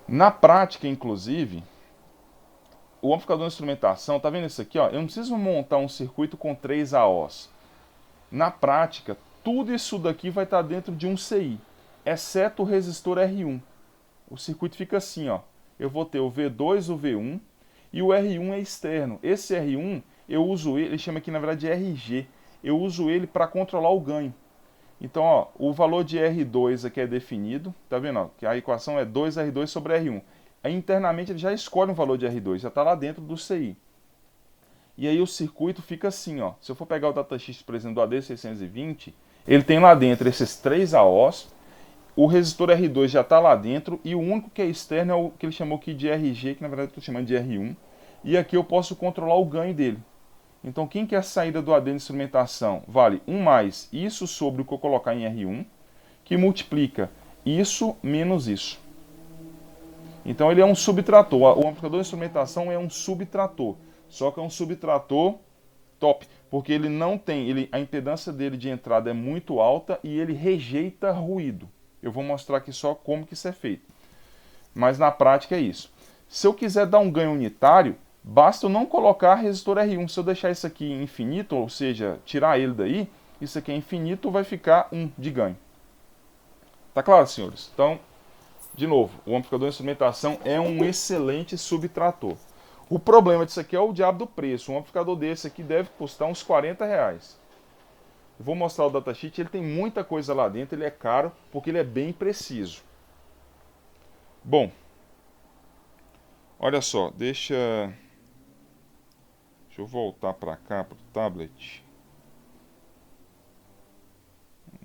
S1: Na prática, inclusive, o amplificador de instrumentação, tá vendo isso aqui? Ó? Eu não preciso montar um circuito com 3 AOs. Na prática, tudo isso daqui vai estar dentro de um CI, exceto o resistor R1. O circuito fica assim, ó. Eu vou ter o V2, o V1 e o R1 é externo. Esse R1, eu uso ele chama aqui na verdade de RG. Eu uso ele para controlar o ganho. Então, ó, o valor de R2 aqui é definido, tá vendo? Ó, que a equação é 2R2 sobre R1. Aí, internamente ele já escolhe um valor de R2, já está lá dentro do CI. E aí o circuito fica assim, ó. Se eu for pegar o datasheet, por exemplo, do AD620, ele tem lá dentro esses 3 AOs, o resistor R2 já está lá dentro, e o único que é externo é o que ele chamou aqui de RG, que na verdade eu estou chamando de R1. E aqui eu posso controlar o ganho dele. Então, quem que é a saída do AD de instrumentação? Vale 1 mais isso sobre o que eu colocar em R1, que multiplica isso menos isso. Então ele é um subtrator. O amplificador de instrumentação é um subtrator. Só que é um subtrator top, porque ele não tem, a impedância dele de entrada é muito alta e ele rejeita ruído. Eu vou mostrar aqui só como que isso é feito. Mas na prática é isso. Se eu quiser dar um ganho unitário, basta eu não colocar resistor R1. Se eu deixar isso aqui infinito, ou seja, tirar ele daí, isso aqui é infinito, vai ficar 1 de ganho. Tá claro, senhores? Então, de novo, o amplificador de instrumentação é um excelente subtrator. O problema disso aqui é o diabo do preço. Um amplificador desse aqui deve custar uns 40 reais. Eu vou mostrar o datasheet, ele tem muita coisa lá dentro, ele é caro porque ele é bem preciso. Bom, olha só, deixa eu voltar para cá, para o tablet.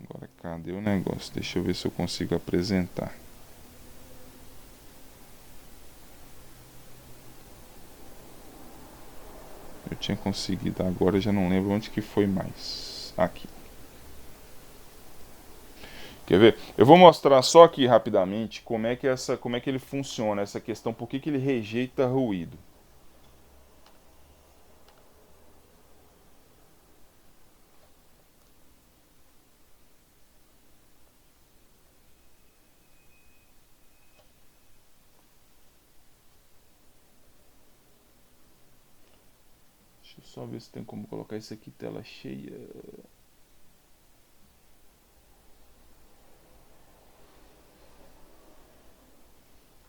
S1: Agora, cadê o negócio? Deixa eu ver se eu consigo apresentar. Eu tinha conseguido, agora já não lembro onde que foi mais. Aqui. Quer ver? Eu vou mostrar só aqui rapidamente como é que ele funciona, essa questão, por que ele rejeita ruído. Deixa eu só ver se tem como colocar isso aqui tela cheia.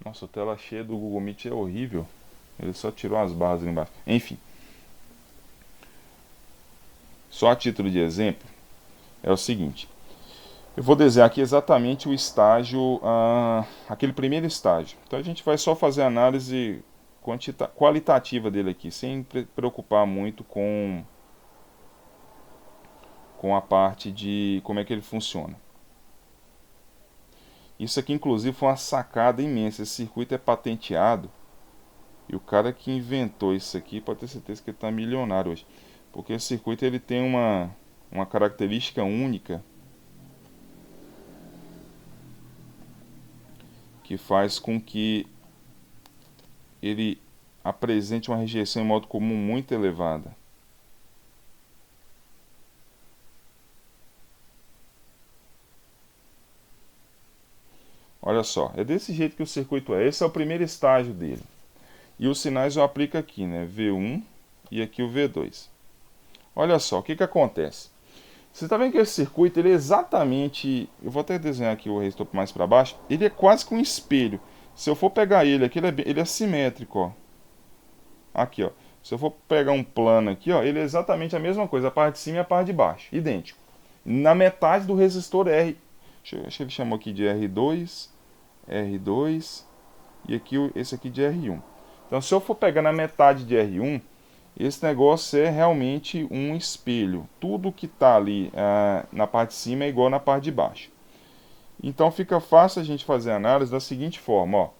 S1: Nossa, a tela cheia do Google Meet é horrível. Ele só tirou as barras ali embaixo. Enfim, só a título de exemplo, é o seguinte. Eu vou desenhar aqui exatamente o estágio, aquele primeiro estágio. Então a gente vai só fazer a análise qualitativa dele aqui, sem preocupar muito com a parte de como é que ele funciona. Isso aqui, inclusive, foi uma sacada imensa. Esse circuito é patenteado. E o cara que inventou isso aqui pode ter certeza que ele está milionário hoje. Porque esse circuito ele tem uma característica única que faz com que ele apresente uma rejeição em modo comum muito elevada. Olha só, é desse jeito que o circuito é. Esse é o primeiro estágio dele. E os sinais eu aplico aqui, né? V1 e aqui o V2. Olha só, o que acontece? Você está vendo que esse circuito, ele é exatamente... Eu vou até desenhar aqui o resistor mais para baixo. Ele é quase que um espelho. Se eu for pegar ele aqui, ele é simétrico, ó. Aqui, ó. Se eu for pegar um plano aqui, ó, ele é exatamente a mesma coisa. A parte de cima e a parte de baixo. Idêntico. Na metade do resistor R. Acho que ele chamou aqui de R2. R2. E aqui esse aqui de R1. Então, se eu for pegar na metade de R1, esse negócio é realmente um espelho. Tudo que está ali na parte de cima é igual na parte de baixo. Então, fica fácil a gente fazer a análise da seguinte forma. Ó.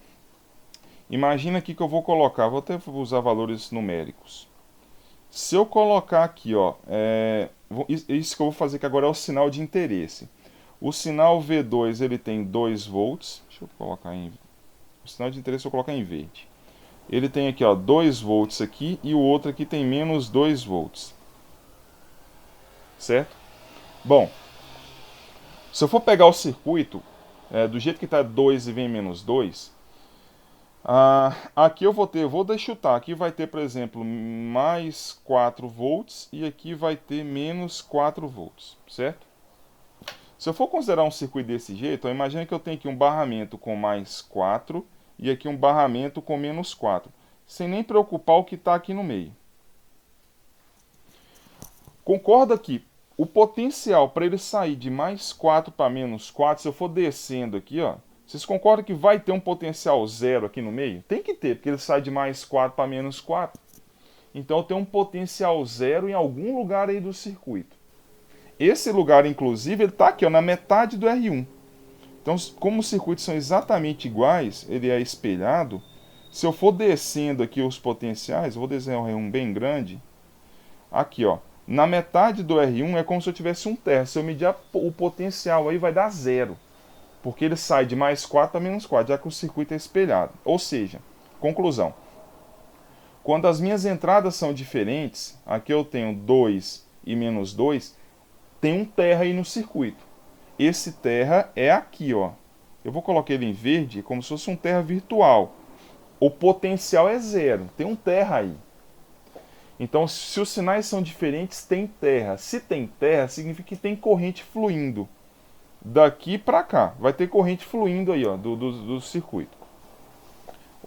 S1: Imagina aqui que eu vou colocar, vou até usar valores numéricos. Se eu colocar aqui, ó, isso que eu vou fazer aqui agora é o sinal de interesse. O sinal V2 ele tem 2 volts. Deixa eu colocar o sinal de interesse eu vou colocar em verde. Ele tem aqui, ó, 2 volts aqui e o outro aqui tem menos 2 volts. Certo? Bom, se eu for pegar o circuito, do jeito que está 2 e vem menos 2, aqui eu vou chutar, aqui vai ter, por exemplo, mais 4 volts e aqui vai ter menos 4 volts, certo? Se eu for considerar um circuito desse jeito, imagina que eu tenho aqui um barramento com mais 4 e aqui um barramento com menos 4, sem nem preocupar o que está aqui no meio. Concorda que o potencial para ele sair de mais 4 para menos 4, se eu for descendo aqui, ó, vocês concordam que vai ter um potencial zero aqui no meio? Tem que ter, porque ele sai de mais 4 para menos 4. Então eu tenho um potencial zero em algum lugar aí do circuito. Esse lugar, inclusive, ele está aqui, ó, na metade do R1. Então, como os circuitos são exatamente iguais, ele é espelhado. Se eu for descendo aqui os potenciais, eu vou desenhar um R1 bem grande. Aqui, ó, na metade do R1 é como se eu tivesse um terço. Se eu medir o potencial aí, vai dar zero. Porque ele sai de mais 4 para menos 4, já que o circuito é espelhado. Ou seja, conclusão. Quando as minhas entradas são diferentes, aqui eu tenho 2 e menos 2, tem um terra aí no circuito. Esse terra é aqui, ó. Eu vou colocar ele em verde como se fosse um terra virtual. O potencial é zero, tem um terra aí. Então, se os sinais são diferentes, tem terra. Se tem terra, significa que tem corrente fluindo. Daqui para cá, vai ter corrente fluindo aí, ó, do circuito.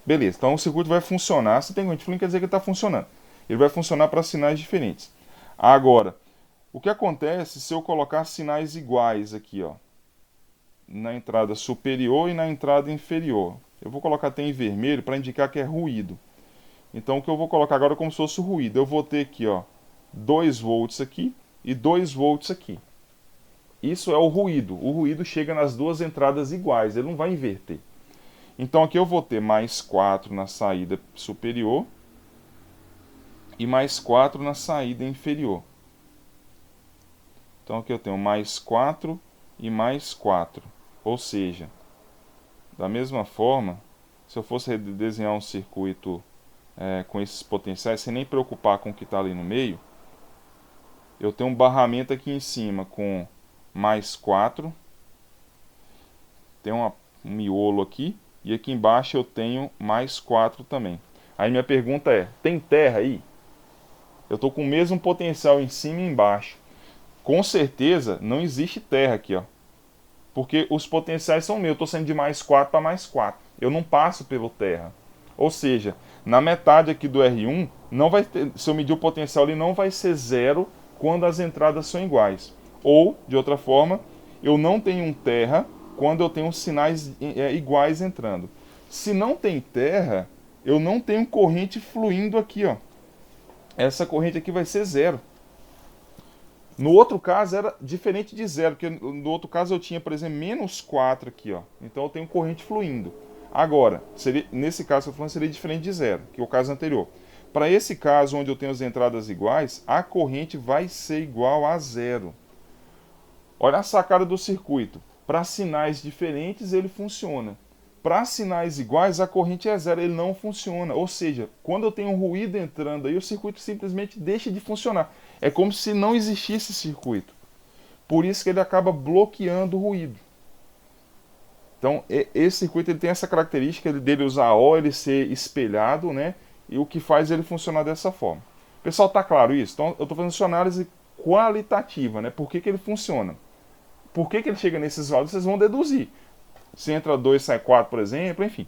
S1: Beleza, então o circuito vai funcionar. Se tem corrente fluindo, quer dizer que ele está funcionando. Ele vai funcionar para sinais diferentes. Agora, o que acontece se eu colocar sinais iguais aqui, ó, na entrada superior e na entrada inferior? Eu vou colocar até em vermelho para indicar que é ruído. Então o que eu vou colocar agora é como se fosse o ruído. Eu vou ter aqui, ó, 2 volts aqui e 2 volts aqui. Isso é o ruído. O ruído chega nas duas entradas iguais, ele não vai inverter. Então aqui eu vou ter mais 4 na saída superior e mais 4 na saída inferior. Então aqui eu tenho mais 4 e mais 4. Ou seja, da mesma forma, se eu fosse desenhar um circuito com esses potenciais, sem nem preocupar com o que está ali no meio, eu tenho um barramento aqui em cima com mais 4, tem um miolo aqui, e aqui embaixo eu tenho mais 4 também. Aí minha pergunta é, tem terra aí? Eu estou com o mesmo potencial em cima e embaixo. Com certeza não existe terra aqui, ó. Porque os potenciais são meus, eu estou saindo de mais 4 para mais 4. Eu não passo pelo terra. Ou seja, na metade aqui do R1, não vai ter, se eu medir o potencial, ele não vai ser zero quando as entradas são iguais. Ou, de outra forma, eu não tenho um terra quando eu tenho sinais iguais entrando. Se não tem terra, eu não tenho corrente fluindo aqui, ó. Essa corrente aqui vai ser zero. No outro caso era diferente de zero, porque no outro caso eu tinha, por exemplo, menos 4 aqui, ó. Então eu tenho corrente fluindo. Agora, nesse caso que eu estou falando, seria diferente de zero, que é o caso anterior. Para esse caso, onde eu tenho as entradas iguais, a corrente vai ser igual a zero. Olha a sacada do circuito. Para sinais diferentes, ele funciona. Para sinais iguais, a corrente é zero, ele não funciona. Ou seja, quando eu tenho um ruído entrando aí, o circuito simplesmente deixa de funcionar. É como se não existisse circuito. Por isso que ele acaba bloqueando o ruído. Então, esse circuito ele tem essa característica dele usar O, ele ser espelhado, né? E o que faz ele funcionar dessa forma. Pessoal, tá claro isso? Então, eu estou fazendo sua análise qualitativa, né? Por que ele funciona? Por que ele chega nesses valores? Vocês vão deduzir. Se entra 2, sai 4, por exemplo, enfim.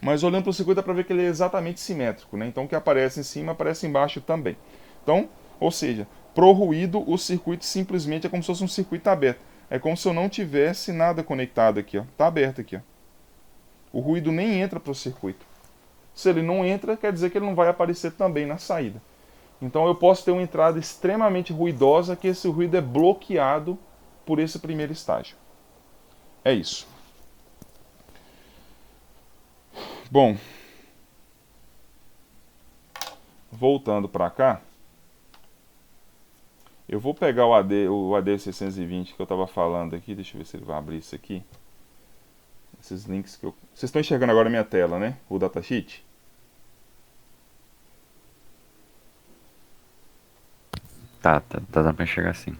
S1: Mas olhando para o circuito dá para ver que ele é exatamente simétrico, né? Então o que aparece em cima aparece embaixo também. Então, ou seja, pro ruído o circuito simplesmente é como se fosse um circuito aberto. É como se eu não tivesse nada conectado aqui, ó. Tá aberto aqui, ó. O ruído nem entra para o circuito. Se ele não entra, quer dizer que ele não vai aparecer também na saída. Então eu posso ter uma entrada extremamente ruidosa que esse ruído é bloqueado por esse primeiro estágio. É isso. Bom, voltando para cá, eu vou pegar o AD620 que eu estava falando aqui, deixa eu ver se ele vai abrir isso aqui. Esses links que eu... Vocês estão enxergando agora a minha tela, né? O datasheet.
S4: Tá dando pra enxergar assim.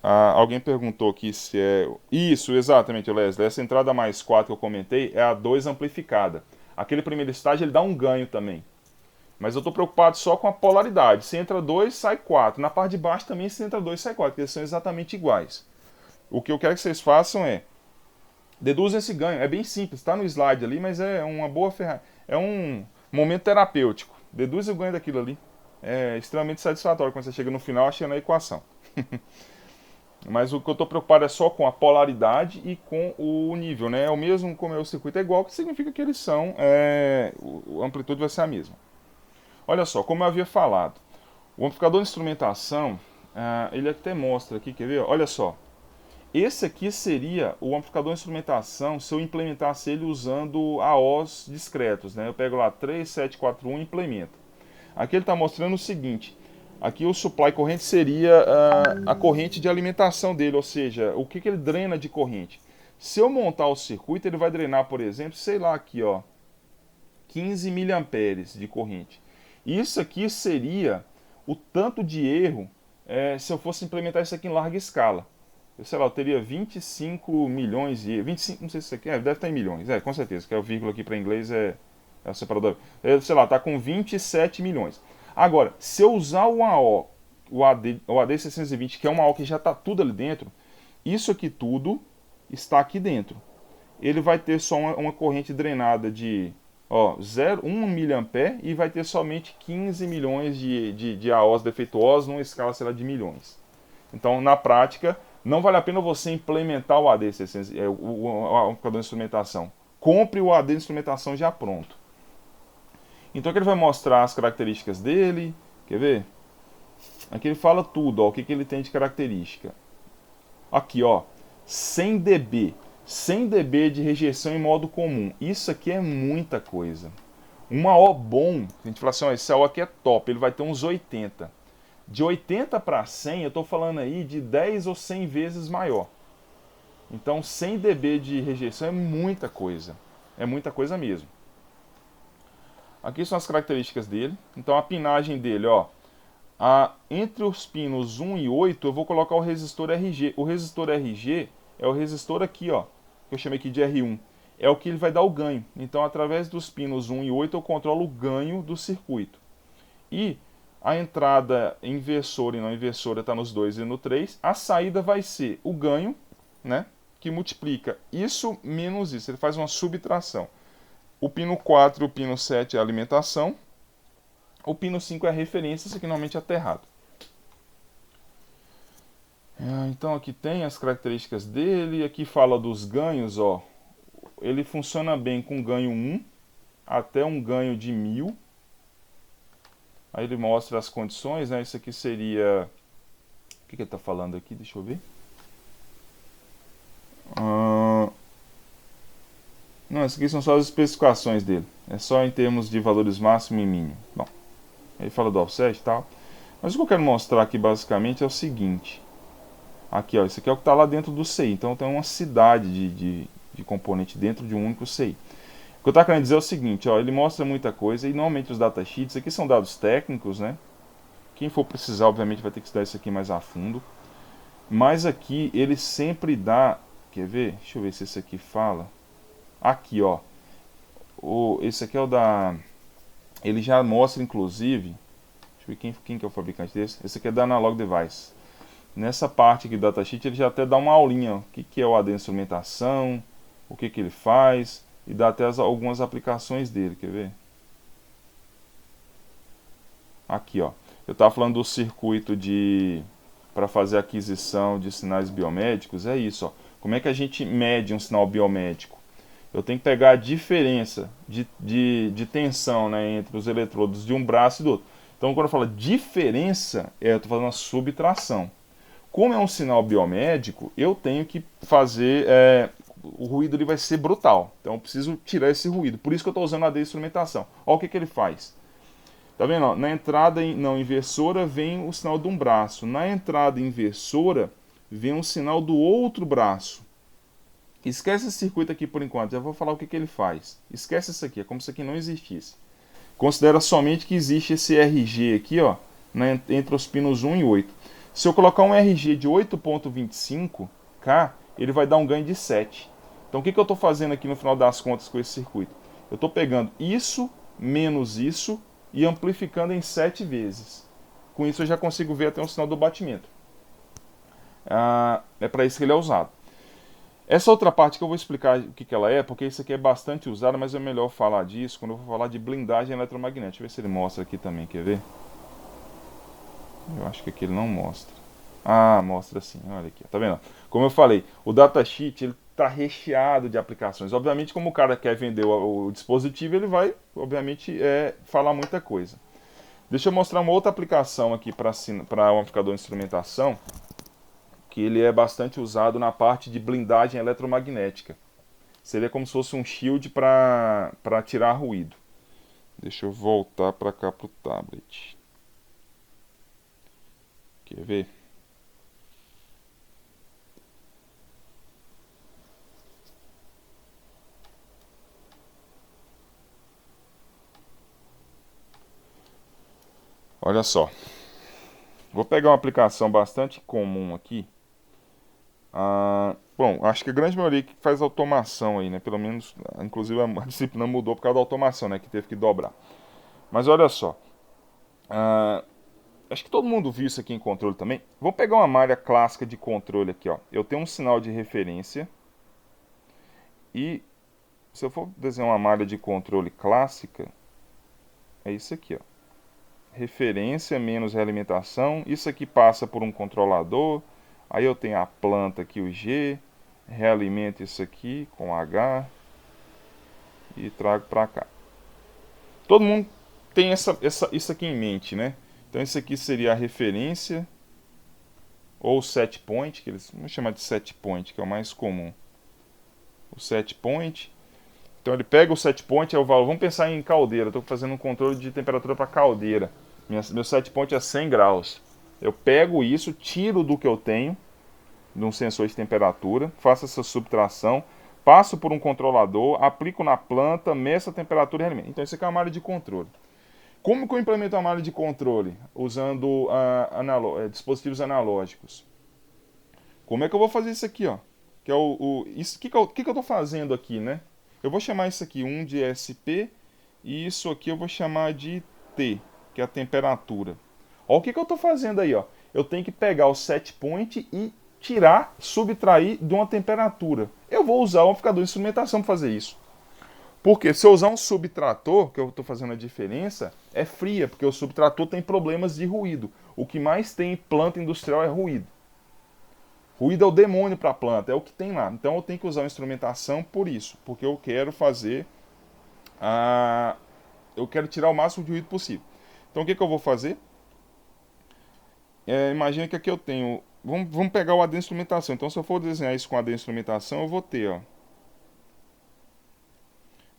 S1: Alguém perguntou aqui se é... Isso, exatamente, Leslie. Essa entrada mais 4 que eu comentei é a 2 amplificada. Aquele primeiro estágio ele dá um ganho também. Mas eu estou preocupado só com a polaridade. Se entra 2, sai 4. Na parte de baixo também se entra 2, sai 4, porque eles são exatamente iguais. O que eu quero que vocês façam é... Deduzam esse ganho. É bem simples, está no slide ali, mas é uma boa ferramenta. É um momento terapêutico. Deduz o ganho daquilo ali. É extremamente satisfatório quando você chega no final achando a equação. Mas o que eu estou preocupado é só com a polaridade e com o nível, né? É o mesmo, como é o circuito é igual, que significa que eles são, a amplitude vai ser a mesma. Olha só, como eu havia falado, o amplificador de instrumentação, ele até mostra aqui, quer ver? Olha só, esse aqui seria o amplificador de instrumentação se eu implementasse ele usando AOs discretos, né? Eu pego lá 3741 e implemento. Aqui ele está mostrando o seguinte... Aqui o supply corrente seria a corrente de alimentação dele, ou seja, o que ele drena de corrente. Se eu montar o circuito, ele vai drenar, por exemplo, sei lá aqui, ó, 15 mA de corrente. Isso aqui seria o tanto de erro se eu fosse implementar isso aqui em larga escala. Eu, sei lá, eu teria 25 milhões de... 25, não sei se isso aqui deve estar em milhões, com certeza, que é o vírgula aqui para inglês, é o separador. Sei lá, está com 27 milhões. Agora, se eu usar o AO, o AD620, que é uma AO que já está tudo ali dentro, isso aqui tudo está aqui dentro. Ele vai ter só uma corrente drenada de 1 mA e vai ter somente 15 milhões de AOs defeituosos numa escala, sei lá, de milhões. Então, na prática, não vale a pena você implementar o AD620, o amplificador de instrumentação. Compre o AD de instrumentação já pronto. Então aqui ele vai mostrar as características dele, quer ver? Aqui ele fala tudo, ó, o que ele tem de característica. Aqui, ó, 100 dB, 100 dB de rejeição em modo comum. Isso aqui é muita coisa. Um AO bom, a gente fala assim, ó, esse AO aqui é top, ele vai ter uns 80. De 80 para 100, eu estou falando aí de 10 ou 100 vezes maior. Então 100 dB de rejeição é muita coisa mesmo. Aqui são as características dele. Então a pinagem dele, ó, entre os pinos 1 e 8 eu vou colocar o resistor RG. O resistor RG é o resistor aqui, ó, que eu chamei aqui de R1. É o que ele vai dar o ganho. Então através dos pinos 1 e 8 eu controlo o ganho do circuito. E a entrada inversora e não inversora está nos 2 e no 3. A saída vai ser o ganho, né, que multiplica isso menos isso. Ele faz uma subtração. O pino 4 e o pino 7 é a alimentação. O pino 5 é a referência, isso aqui normalmente é aterrado. Então aqui tem as características dele. Aqui fala dos ganhos, ó. Ele funciona bem com ganho 1 até um ganho de 1000. Aí ele mostra as condições, né? Isso aqui seria... O que ele está falando aqui? Deixa eu ver. Não, essas aqui são só as especificações dele. É só em termos de valores máximo e mínimo. Bom, ele fala do offset e tal. Mas o que eu quero mostrar aqui basicamente é o seguinte. Aqui, ó, isso aqui é o que está lá dentro do CI. Então tem uma cidade de componente dentro de um único CI. O que eu estou querendo dizer é o seguinte, ó, ele mostra muita coisa e normalmente os datasheets, aqui são dados técnicos, né? Quem for precisar, obviamente, vai ter que estudar isso aqui mais a fundo. Mas aqui ele sempre dá, quer ver? Deixa eu ver se esse aqui fala. Aqui, ó, esse aqui é o da, ele já mostra inclusive, deixa eu ver quem que é o fabricante desse. Esse aqui é da Analog Device. Nessa parte aqui do datasheet ele já até dá uma aulinha, ó, o que é o AD de instrumentação, o que ele faz. E dá até algumas aplicações dele, quer ver? Aqui, ó. Eu estava falando do circuito para fazer aquisição de sinais biomédicos. É isso, ó. Como é que a gente mede um sinal biomédico? Eu tenho que pegar a diferença de tensão, né, entre os eletrodos de um braço e do outro. Então, quando eu falo diferença, eu estou fazendo uma subtração. Como é um sinal biomédico, eu tenho que fazer... o ruído ele vai ser brutal. Então eu preciso tirar esse ruído. Por isso que eu estou usando a AD de instrumentação. Olha o que ele faz. Tá vendo? Ó? Na entrada não inversora vem o sinal de um braço. Na entrada inversora vem um sinal do outro braço. Esquece esse circuito aqui por enquanto. Já vou falar o que ele faz. Esquece isso aqui. É como se isso aqui não existisse. Considera somente que existe esse RG aqui, ó, entre os pinos 1 e 8. Se eu colocar um RG de 8.25K, ele vai dar um ganho de 7. Então o que eu estou fazendo aqui no final das contas com esse circuito? Eu estou pegando isso menos isso e amplificando em 7 vezes. Com isso eu já consigo ver até um sinal do batimento. É para isso que ele é usado. Essa outra parte que eu vou explicar o que ela é, porque isso aqui é bastante usado, mas é melhor falar disso quando eu vou falar de blindagem eletromagnética. Deixa eu ver se ele mostra aqui também, quer ver? Eu acho que aqui ele não mostra. Ah, mostra sim, olha aqui, tá vendo? Como eu falei, o datasheet ele está recheado de aplicações. Obviamente, como o cara quer vender o dispositivo, ele vai, obviamente, falar muita coisa. Deixa eu mostrar uma outra aplicação aqui para o amplificador de instrumentação, que ele é bastante usado na parte de blindagem eletromagnética. Seria como se fosse um shield para tirar ruído. Deixa eu voltar para cá para o tablet. Quer ver? Olha só. Vou pegar uma aplicação bastante comum aqui. Bom, acho que a grande maioria que faz automação aí, né? Pelo menos, inclusive a disciplina mudou por causa da automação, né? Que teve que dobrar. Mas olha só. Acho que todo mundo viu isso aqui em controle também. Vou pegar uma malha clássica de controle aqui, ó. Eu tenho um sinal de referência. E se eu for desenhar uma malha de controle clássica, é isso aqui, ó. Referência menos realimentação. Isso aqui passa por um controlador. Aí eu tenho a planta aqui, o G. Realimento isso aqui com H. E trago para cá. Todo mundo tem isso aqui em mente, né? Então isso aqui seria a referência. Ou set point, que eles vão chamar de set point, que é o mais comum. O set point. Então ele pega o set point, é o valor. Vamos pensar em caldeira. Estou fazendo um controle de temperatura para caldeira. Meu set point é 100 graus. Eu pego isso, tiro do que eu tenho de um sensor de temperatura, faço essa subtração, passo por um controlador, aplico na planta, meço a temperatura e alimento. Então isso aqui é uma malha de controle. Como que eu implemento a malha de controle? Usando dispositivos analógicos. Como é que eu vou fazer isso aqui, ó? Que é o que eu estou fazendo aqui, né? Eu vou chamar isso aqui um de SP e isso aqui eu vou chamar de T, que é a temperatura. Ó, o que eu estou fazendo aí, ó? Eu tenho que pegar o set point e tirar, subtrair de uma temperatura. Eu vou usar o amplificador de instrumentação para fazer isso. Porque se eu usar um subtrator, que eu estou fazendo a diferença, é fria, porque o subtrator tem problemas de ruído. O que mais tem em planta industrial é ruído. Ruído é o demônio para a planta, é o que tem lá. Então eu tenho que usar uma instrumentação por isso, porque eu quero fazer eu quero tirar o máximo de ruído possível. Então o que eu vou fazer? Imagina que aqui eu tenho... Vamos pegar o AD instrumentação. Então se eu for desenhar isso com AD instrumentação, eu vou ter, ó...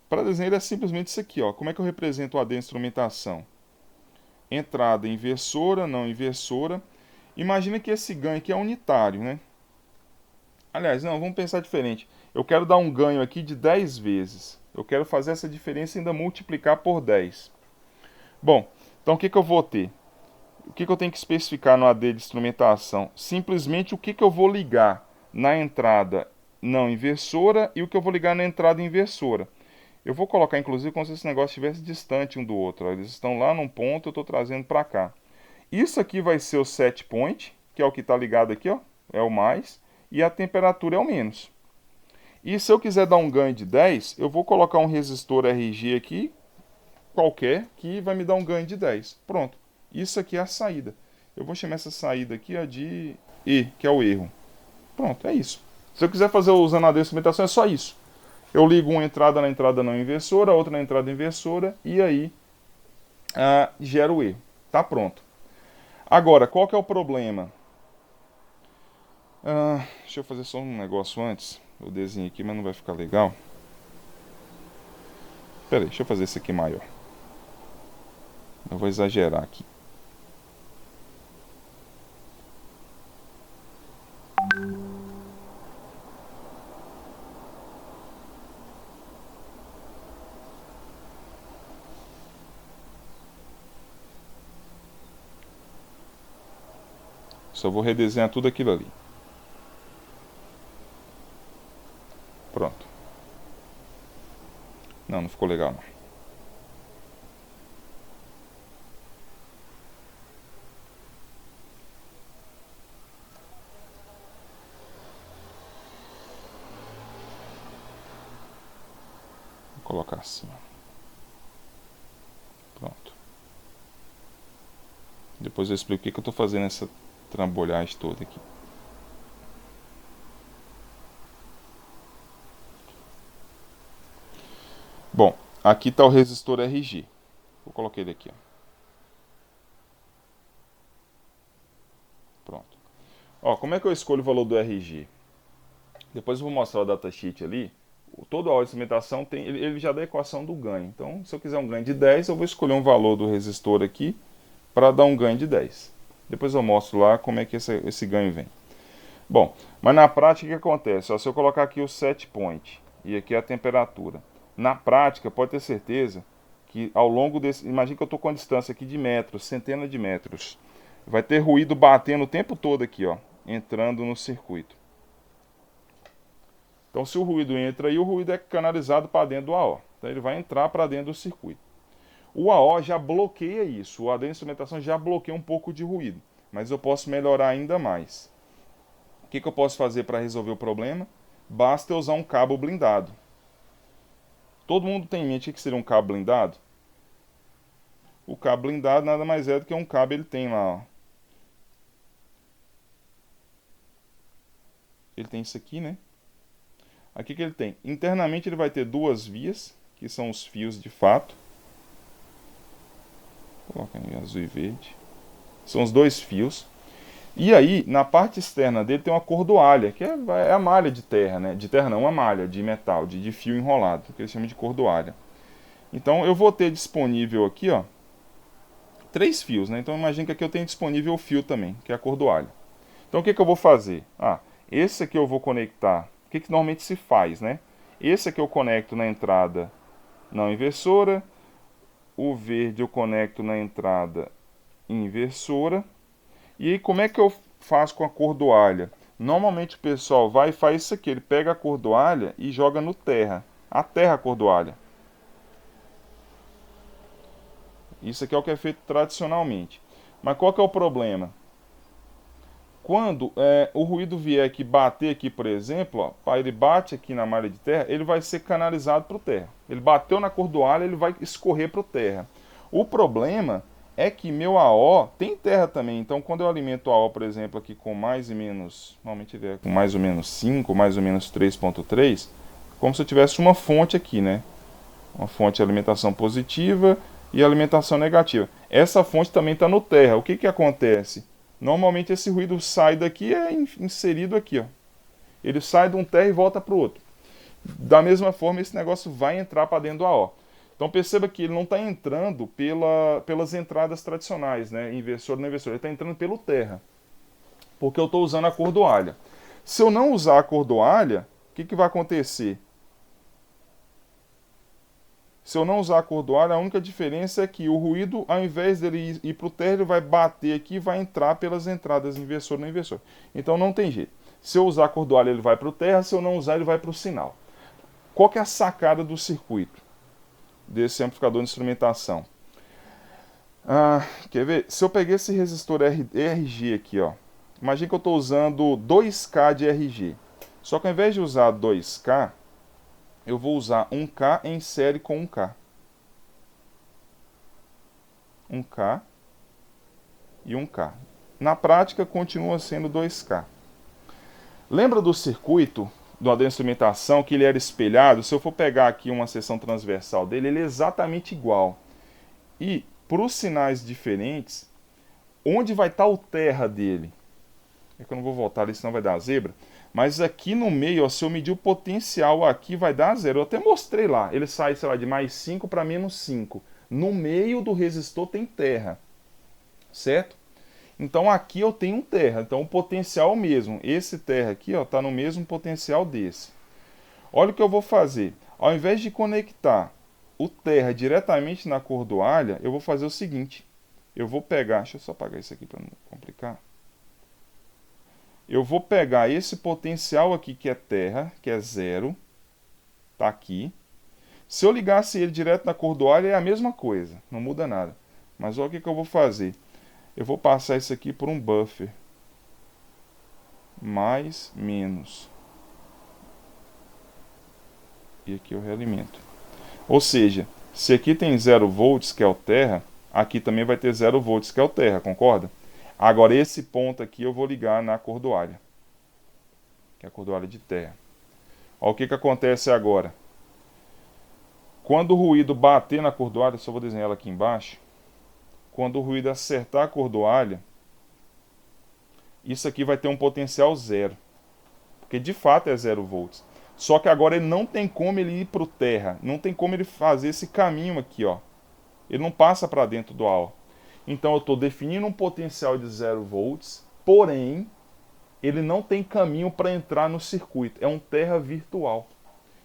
S1: Para desenhar ele é simplesmente isso aqui, ó. Como é que eu represento o AD instrumentação? Entrada inversora, não inversora. Imagina que esse ganho aqui é unitário, né? Aliás, não, vamos pensar diferente. Eu quero dar um ganho aqui de 10 vezes. Eu quero fazer essa diferença e ainda multiplicar por 10. Bom, então o que eu vou ter? O que eu tenho que especificar no AD de instrumentação? Simplesmente o que eu vou ligar na entrada não inversora e o que eu vou ligar na entrada inversora. Eu vou colocar, inclusive, como se esse negócio estivesse distante um do outro. Eles estão lá num ponto, eu estou trazendo para cá. Isso aqui vai ser o set point, que é o que está ligado aqui, ó, é o mais, e a temperatura é o menos. E se eu quiser dar um ganho de 10, eu vou colocar um resistor RG aqui, qualquer, que vai me dar um ganho de 10. Pronto. Isso aqui é a saída. Eu vou chamar essa saída aqui ó, de E, que é o erro. Pronto, é isso. Se eu quiser fazer usando a instrumentação, é só isso. Eu ligo uma entrada na entrada não inversora, outra na entrada inversora, e aí gera o erro. Tá pronto. Agora, qual que é o problema? Deixa eu fazer só um negócio antes. Eu desenho aqui, mas não vai ficar legal. Pera aí, deixa eu fazer isso aqui maior. Eu vou exagerar aqui. Só vou redesenhar tudo aquilo ali. Pronto. Não ficou legal não. Vou colocar assim. Pronto. Depois eu explico o que eu estou fazendo essa trambolhagem toda aqui. Bom, aqui está o resistor RG. Vou colocar ele aqui, ó. Pronto. Ó, como é que eu escolho o valor do RG? Depois eu vou mostrar o datasheet ali. Toda a instrumentação tem, ele já dá a equação do ganho. Então, se eu quiser um ganho de 10, eu vou escolher um valor do resistor aqui para dar um ganho de 10. Depois eu mostro lá como é que esse ganho vem. Bom, mas na prática o que acontece? Ó, se eu colocar aqui o set point e aqui a temperatura. Na prática, pode ter certeza que ao longo desse... Imagina que eu estou com a distância aqui de metros, centenas de metros. Vai ter ruído batendo o tempo todo aqui, ó, entrando no circuito. Então, se o ruído entra aí, o ruído é canalizado para dentro do AO. Então, ele vai entrar para dentro do circuito. O AO já bloqueia isso. O AD de instrumentação já bloqueia um pouco de ruído. Mas eu posso melhorar ainda mais. O que eu posso fazer para resolver o problema? Basta eu usar um cabo blindado. Todo mundo tem em mente o que seria um cabo blindado? O cabo blindado nada mais é do que um cabo, ele tem lá, ó. Ele tem isso aqui, né? Aqui que ele tem. Internamente ele vai ter duas vias, que são os fios de fato. Vou colocar em azul e verde. São os dois fios. E aí, na parte externa dele tem uma cordoalha, que é a malha de terra, né? De terra não, uma malha de metal, de fio enrolado, que eles chamam de cordoalha. Então eu vou ter disponível aqui, ó, 3 fios, né? Então imagina que aqui eu tenho disponível o fio também, que é a cordoalha. Então o que eu vou fazer? Esse aqui eu vou conectar. O que normalmente se faz, né? Esse aqui eu conecto na entrada não inversora. O verde eu conecto na entrada inversora. E aí como é que eu faço com a cordoalha? Normalmente o pessoal vai e faz isso aqui. Ele pega a cordoalha e joga no terra. Aterra a cordoalha. Isso aqui é o que é feito tradicionalmente. Mas qual que é o problema? Quando o ruído vier aqui bater aqui, por exemplo, ó, ele bate aqui na malha de terra, ele vai ser canalizado para o terra. Ele bateu na cordoalha, ele vai escorrer para o terra. O problema é que meu AO tem terra também. Então, quando eu alimento o AO, por exemplo, aqui com mais e menos, normalmente ele é com mais ou menos 5, mais ou menos 3.3, como se eu tivesse uma fonte aqui, né? Uma fonte de alimentação positiva e alimentação negativa. Essa fonte também está no terra. O que que acontece? Normalmente esse ruído sai daqui e é inserido aqui, ó. Ele sai de um terra e volta para o outro. Da mesma forma, esse negócio vai entrar para dentro do AO. Então perceba que ele não está entrando pelas entradas tradicionais, né? Inversor não inversor. Ele está entrando pelo terra. Porque eu estou usando a cordoalha. Se eu não usar a cordoalha, o que que vai acontecer? Se eu não usar a cordoalha, a única diferença é que o ruído, ao invés dele ir para o terra, ele vai bater aqui e vai entrar pelas entradas inversor e não inversor. Então não tem jeito. Se eu usar a cordoalha, ele vai para o terra. Se eu não usar, ele vai para o sinal. Qual que é a sacada do circuito desse amplificador de instrumentação? Quer ver? Se eu peguei esse resistor RG aqui, ó. Imagina que eu estou usando 2K de RG. Só que ao invés de usar 2K, eu vou usar 1K em série com 1K. 1K e 1K. Na prática, continua sendo 2K. Lembra do circuito da instrumentação que ele era espelhado? Se eu for pegar aqui uma seção transversal dele, ele é exatamente igual. E, para os sinais diferentes, onde vai estar o terra dele? É que eu não vou voltar ali, senão vai dar zebra. Mas aqui no meio, ó, se eu medir o potencial aqui, vai dar 0. Eu até mostrei lá. Ele sai, sei lá, de mais 5 para menos 5. No meio do resistor tem terra. Certo? Então aqui eu tenho um terra. Então o potencial é o mesmo. Esse terra aqui está no mesmo potencial desse. Olha o que eu vou fazer. Ao invés de conectar o terra diretamente na cordoalha, eu vou fazer o seguinte. Eu vou pegar... Deixa eu só apagar isso aqui para não complicar. Eu vou pegar esse potencial aqui que é terra, que é 0, tá aqui. Se eu ligasse ele direto na cordoalha é a mesma coisa, não muda nada. Mas olha o que eu vou fazer. Eu vou passar isso aqui por um buffer. Mais, menos. E aqui eu realimento. Ou seja, se aqui tem 0 volts, que é o terra, aqui também vai ter 0 volts, que é o terra, concorda? Agora esse ponto aqui eu vou ligar na cordoalha, que é a cordoalha de terra. Olha o que acontece agora. Quando o ruído bater na cordoalha, só vou desenhar ela aqui embaixo. Quando o ruído acertar a cordoalha, isso aqui vai ter um potencial 0. Porque de fato é 0 volts. Só que agora ele não tem como ele ir para o terra. Não tem como ele fazer esse caminho aqui, ó. Ele não passa para dentro do AO. Então eu estou definindo um potencial de 0 volts, porém, ele não tem caminho para entrar no circuito. É um terra virtual.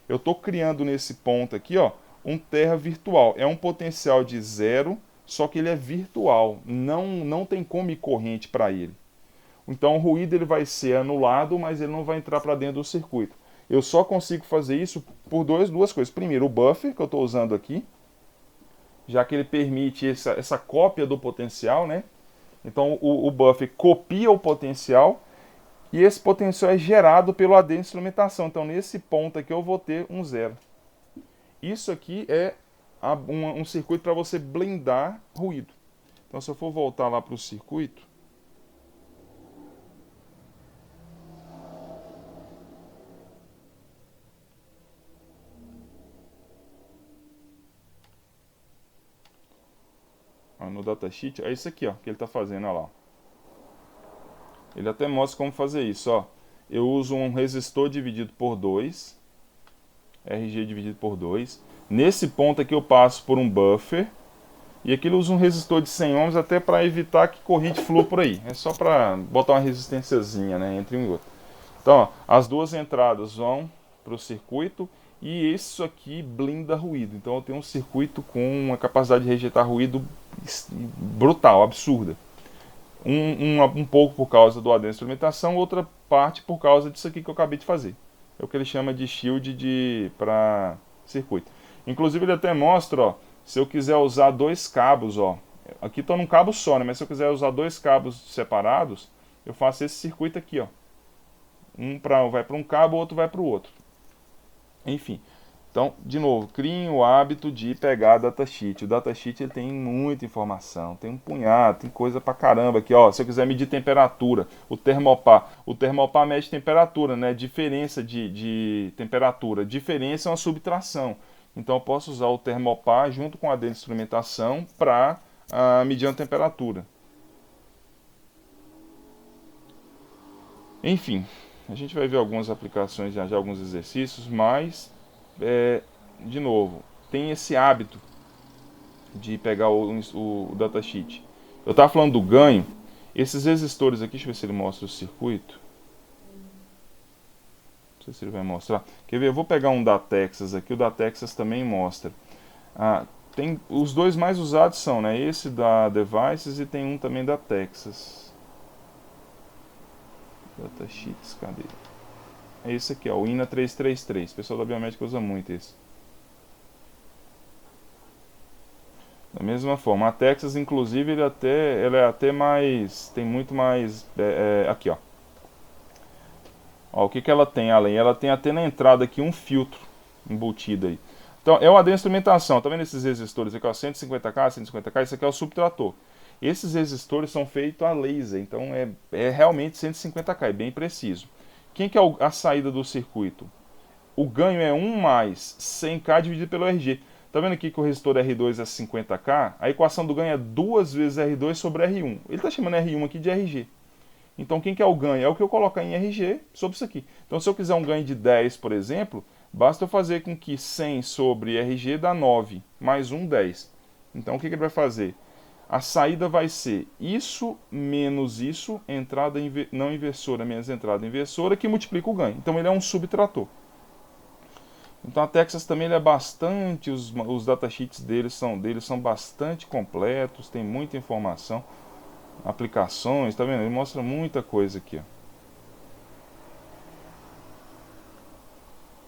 S1: Eu estou criando nesse ponto aqui, ó, um terra virtual. É um potencial de 0, só que ele é virtual. Não tem como ir corrente para ele. Então o ruído ele vai ser anulado, mas ele não vai entrar para dentro do circuito. Eu só consigo fazer isso por duas coisas. Primeiro, o buffer que eu estou usando aqui, já que ele permite essa cópia do potencial, né? Então o buffer copia o potencial e esse potencial é gerado pelo AD de instrumentação. Então nesse ponto aqui eu vou ter um 0. Isso aqui é um circuito para você blindar ruído. Então se eu for voltar lá para o circuito, no datasheet, é isso aqui, ó, que ele está fazendo, olha lá. Ele até mostra como fazer isso, ó. Eu uso um resistor dividido por 2, RG dividido por 2. Nesse ponto aqui eu passo por um buffer, e aqui ele usa um resistor de 100 ohms até para evitar que corrente flua por aí. É só para botar uma resistênciazinha, né, entre um e outro. Então, ó, as duas entradas vão para o circuito e isso aqui blinda ruído. Então eu tenho um circuito com uma capacidade de rejeitar ruído brutal, absurda. Um pouco por causa do AD instrumentação, outra parte por causa disso aqui que eu acabei de fazer. É o que ele chama de shield para circuito. Inclusive ele até mostra, ó, se eu quiser usar dois cabos, ó, aqui estou num cabo só, né, mas se eu quiser usar dois cabos separados, eu faço esse circuito aqui, ó. Vai para um cabo, o outro vai para o outro. Enfim, então, de novo, criem o hábito de pegar datasheet. O datasheet ele tem muita informação, tem um punhado, tem coisa pra caramba aqui, ó. Se eu quiser medir temperatura, o termopar mede temperatura, né? Diferença de temperatura. Diferença é uma subtração. Então eu posso usar o termopar junto com a de instrumentação para medir a temperatura. Enfim, a gente vai ver algumas aplicações já alguns exercícios, mas de novo, tem esse hábito de pegar o datasheet. Eu estava falando do ganho. Esses resistores aqui, deixa eu ver se ele mostra o circuito. Não sei se ele vai mostrar. Quer ver? Eu vou pegar um da Texas aqui. O da Texas também mostra. Tem os dois mais usados são, né? Esse da Devices e tem um também da Texas. Datasheets, cadê? É esse aqui, ó, o INA 333. O pessoal da biomédica usa muito esse. Da mesma forma, a Texas, inclusive, ela é até mais, tem muito mais, aqui, ó. Ó, o que que ela tem além? Ela tem até na entrada aqui um filtro embutido aí. Então, é uma de instrumentação. Tá vendo esses resistores aqui, ó, 150K, 150K, esse aqui é o subtrator. Esses resistores são feitos a laser, então é realmente 150K, é bem preciso. Quem que é a saída do circuito? O ganho é 1 mais 100K dividido pelo RG. Tá vendo aqui que o resistor R2 é 50K? A equação do ganho é 2 vezes R2 sobre R1. Ele está chamando R1 aqui de RG. Então quem que é o ganho? É o que eu colocar em RG sobre isso aqui. Então se eu quiser um ganho de 10, por exemplo, basta eu fazer com que 100 sobre RG dá 9, mais 1, 10. Então o que ele vai fazer? A saída vai ser isso menos isso, entrada não inversora menos entrada inversora, que multiplica o ganho. Então ele é um subtrator. Então a Texas também ele é bastante, os datasheets deles são bastante completos, tem muita informação, aplicações, tá vendo? Ele mostra muita coisa aqui, ó.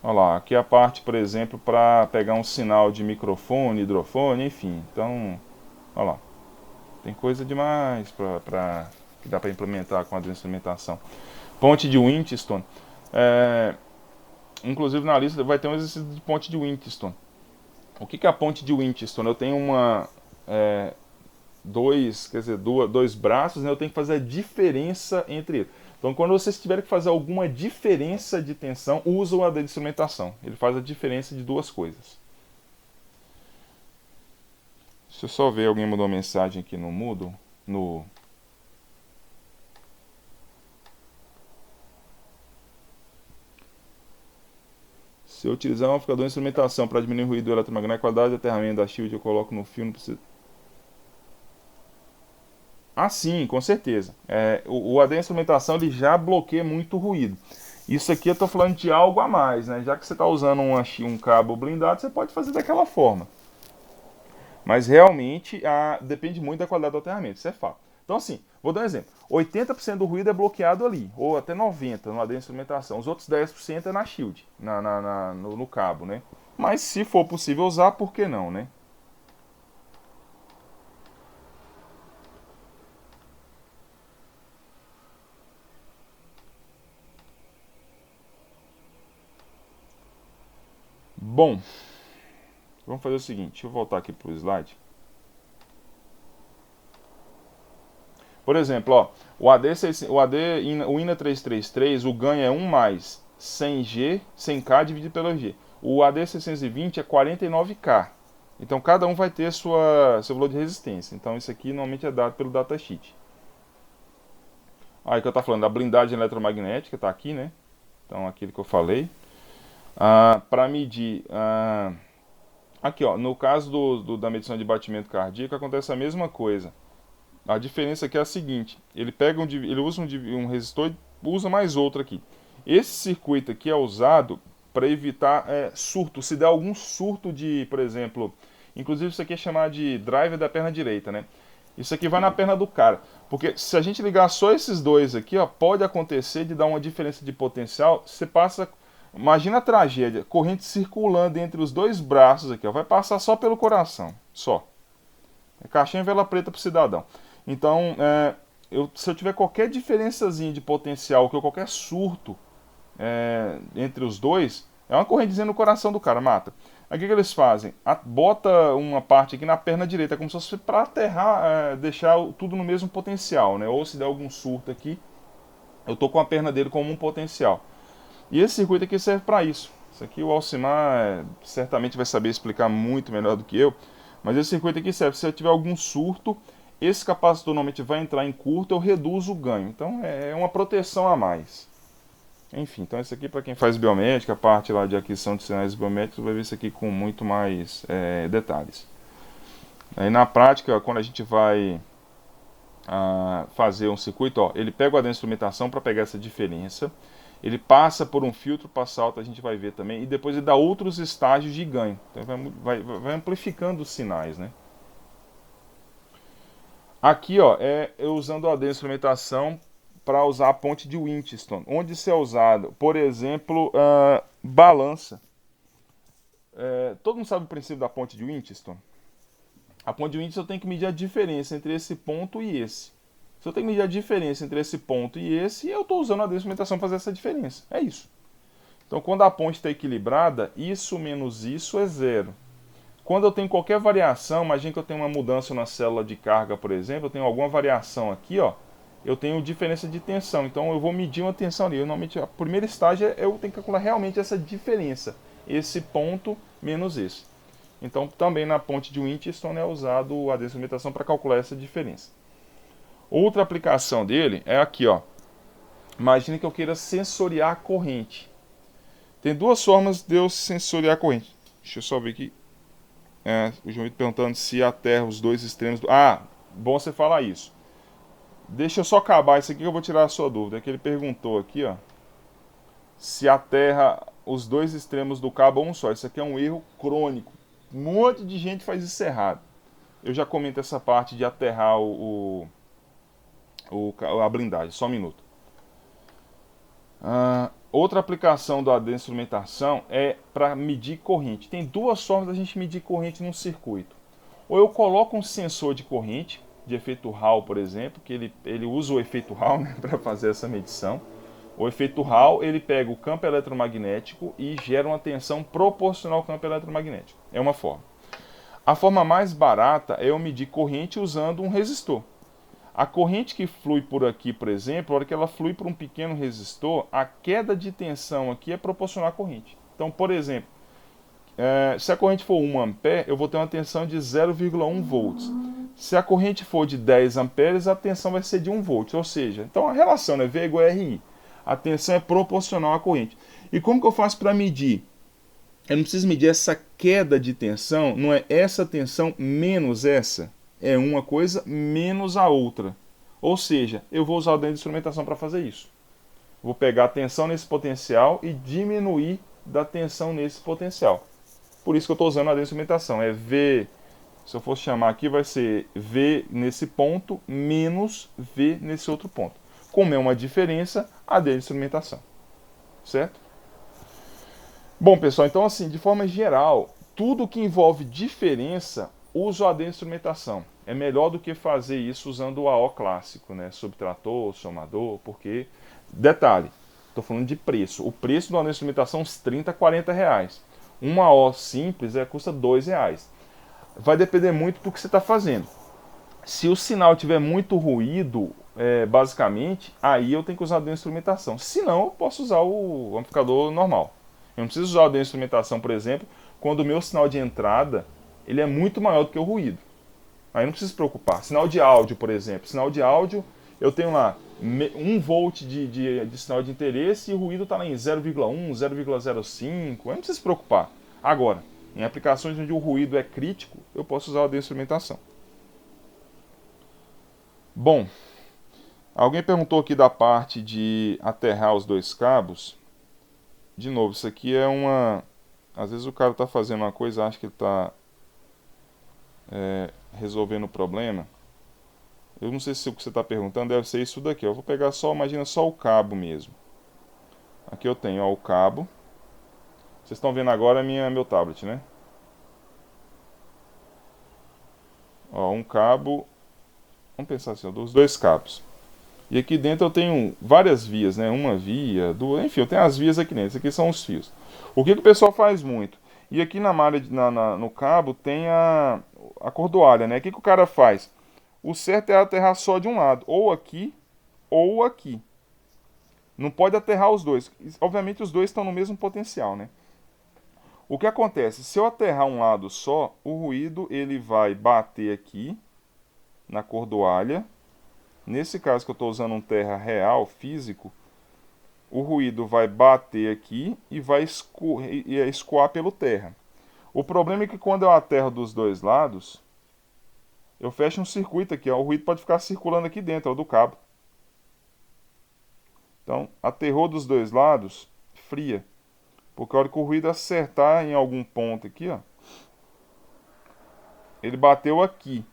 S1: Olha lá, aqui é a parte, por exemplo, para pegar um sinal de microfone, hidrofone, enfim. Então, olha lá. Tem coisa demais que dá para implementar com a instrumentação. Ponte de Winchester. Inclusive na lista vai ter um exercício de ponte de Winchester. O que é a ponte de Winchester? Eu tenho dois braços, né? Eu tenho que fazer a diferença entre eles. Então quando vocês tiverem que fazer alguma diferença de tensão, usam a de instrumentação. Ele faz a diferença de duas coisas. Deixa eu só ver, alguém mandou uma mensagem aqui no Moodle, Se eu utilizar um amplificador de instrumentação para diminuir o ruído eletromagnético, a qualidade de aterramento da shield eu coloco no fio, não precisa... sim, com certeza. O AD instrumentação ele já bloqueia muito ruído. Isso aqui eu estou falando de algo a mais, né? Já que você está usando um cabo blindado, você pode fazer daquela forma. Mas realmente depende muito da qualidade do aterramento, isso é fato. Então assim, vou dar um exemplo. 80% do ruído é bloqueado ali, ou até 90% no AD instrumentação. Os outros 10% é na shield, no cabo, né? Mas se for possível usar, por que não, né? Bom, vamos fazer o seguinte, deixa eu voltar aqui para o slide. Por exemplo, ó, o INA 333, o ganho é 1 mais 100K dividido pelo G. O AD 620 é 49K. Então cada um vai ter seu valor de resistência. Então isso aqui normalmente é dado pelo datasheet. Aí que eu estou falando da blindagem eletromagnética, está aqui, né? Então aquilo que eu falei. Para medir... aqui, ó, no caso da medição de batimento cardíaco, acontece a mesma coisa. A diferença aqui é a seguinte: ele usa um resistor e usa mais outro aqui. Esse circuito aqui é usado para evitar surto. Se der algum surto de, por exemplo, inclusive isso aqui é chamado de driver da perna direita, né? Isso aqui vai na perna do cara. Porque se a gente ligar só esses dois aqui, ó, pode acontecer de dar uma diferença de potencial. Você passa, imagina a tragédia, corrente circulando entre os dois braços aqui, ó, vai passar só pelo coração, só. É caixinha vela preta pro cidadão. Então, se eu tiver qualquer diferençazinha de potencial, ou qualquer surto entre os dois, é uma correntezinha no coração do cara, mata. Aí o que eles fazem? Bota uma parte aqui na perna direita, como se fosse para aterrar, deixar tudo no mesmo potencial, né? Ou se der algum surto aqui, eu tô com a perna dele como um potencial. E esse circuito aqui serve para isso. Isso aqui o Alcimar certamente vai saber explicar muito melhor do que eu. Mas esse circuito aqui serve, se eu tiver algum surto, esse capacitor normalmente vai entrar em curto, eu reduzo o ganho. Então é uma proteção a mais. Enfim, então isso aqui para quem faz biomédica, a parte lá de aquisição de sinais biométricos, vai ver isso aqui com muito mais detalhes. Aí na prática, quando a gente vai fazer um circuito, ó, ele pega o AD instrumentação para pegar essa diferença, ele passa por um filtro para salto, a gente vai ver também, e depois ele dá outros estágios de ganho. Então vai amplificando os sinais, né? Aqui, ó, eu usando o AD instrumentação para usar a ponte de Winchester, onde isso é usado, por exemplo, balança. Todo mundo sabe o princípio da ponte de Winchester? A ponte de Winchester tem que medir a diferença entre esse ponto e esse. Se eu tenho que medir a diferença entre esse ponto e esse, eu estou usando a instrumentação para fazer essa diferença. É isso. Então, quando a ponte está equilibrada, isso menos isso é zero. Quando eu tenho qualquer variação, imagine que eu tenho uma mudança na célula de carga, por exemplo, eu tenho alguma variação aqui, ó, eu tenho diferença de tensão. Então, eu vou medir uma tensão ali. Normalmente, a primeira estágio eu tenho que calcular realmente essa diferença. Esse ponto menos esse. Então, também na ponte de Winchester é usado a instrumentação para calcular essa diferença. Outra aplicação dele é aqui, ó. Imagine que eu queira sensoriar a corrente. Tem duas formas de eu sensoriar a corrente. Deixa eu só ver aqui. O João perguntando se aterra os dois extremos. Bom você falar isso. Deixa eu só acabar isso aqui que eu vou tirar a sua dúvida. É que ele perguntou aqui, ó. Se aterra os dois extremos do cabo ou um só. Isso aqui é um erro crônico. Um monte de gente faz isso errado. Eu já comento essa parte de aterrar a blindagem. Só um minuto. Outra aplicação da instrumentação é para medir corrente. Tem duas formas da gente medir corrente num circuito. Ou eu coloco um sensor de corrente, de efeito Hall, por exemplo, que ele usa o efeito Hall, né, para fazer essa medição. O efeito Hall, ele pega o campo eletromagnético e gera uma tensão proporcional ao campo eletromagnético. É uma forma. A forma mais barata é eu medir corrente usando um resistor. A corrente que flui por aqui, por exemplo, a hora que ela flui por um pequeno resistor, a queda de tensão aqui é proporcional à corrente. Então, por exemplo, se a corrente for 1 ampere, eu vou ter uma tensão de 0,1 volts. Se a corrente for de 10 amperes, a tensão vai ser de 1 volt. Ou seja, então a relação é V igual a RI. A tensão é proporcional à corrente. E como que eu faço para medir? Eu não preciso medir essa queda de tensão, não é essa tensão menos essa. É uma coisa menos a outra. Ou seja, eu vou usar o dentro de instrumentação para fazer isso. Vou pegar a tensão nesse potencial e diminuir da tensão nesse potencial. Por isso que eu estou usando a dentro de instrumentação. É V, se eu fosse chamar aqui, vai ser V nesse ponto menos V nesse outro ponto. Como é uma diferença, a dentro de instrumentação. Certo? Bom, pessoal, então assim, de forma geral, tudo que envolve diferença, uso a AD instrumentação. É melhor do que fazer isso usando o AO clássico, né? Subtrator, somador, porque... Detalhe, estou falando de preço. O preço da AD instrumentação é uns 30, 40 reais. Uma AO simples custa 2 reais. Vai depender muito do que você está fazendo. Se o sinal tiver muito ruído, basicamente, aí eu tenho que usar a AD instrumentação. Se não, eu posso usar o amplificador normal. Eu não preciso usar a AD instrumentação, por exemplo, quando o meu sinal de entrada ele é muito maior do que o ruído. Aí não precisa se preocupar. Sinal de áudio, por exemplo. Sinal de áudio, eu tenho lá 1 volt de sinal de interesse e o ruído está lá em 0,1, 0,05. Aí não precisa se preocupar. Agora, em aplicações onde o ruído é crítico, eu posso usar a de instrumentação. Bom, Alguém perguntou aqui da parte de aterrar os dois cabos. De novo, isso aqui é uma... Às vezes o cara está fazendo uma coisa, acha que ele está resolvendo o problema. Eu não sei se o que você está perguntando deve ser isso daqui. Eu vou pegar só, imagina só o cabo mesmo. Aqui eu tenho, ó, o cabo. Vocês estão vendo agora meu tablet, né? Ó, um cabo. Vamos pensar assim, ó, dos dois cabos. E aqui dentro eu tenho várias vias, né? Uma via, duas, enfim, eu tenho as vias aqui dentro. Esses aqui são os fios. O que o pessoal faz muito? E aqui na malha, no cabo tem a cordoalha, né? O que o cara faz? O certo é aterrar só de um lado, ou aqui, ou aqui. Não pode aterrar os dois. Obviamente os dois estão no mesmo potencial, né? O que acontece? Se eu aterrar um lado só, o ruído ele vai bater aqui na cordoalha. Nesse caso que eu estou usando um terra real, físico, o ruído vai bater aqui e vai escoar pelo terra. O problema é que quando eu aterro dos dois lados, eu fecho um circuito aqui, ó, o ruído pode ficar circulando aqui dentro, ó, do cabo. Então, aterrou dos dois lados, fria. Porque a hora que o ruído acertar em algum ponto aqui, ó, ele bateu aqui.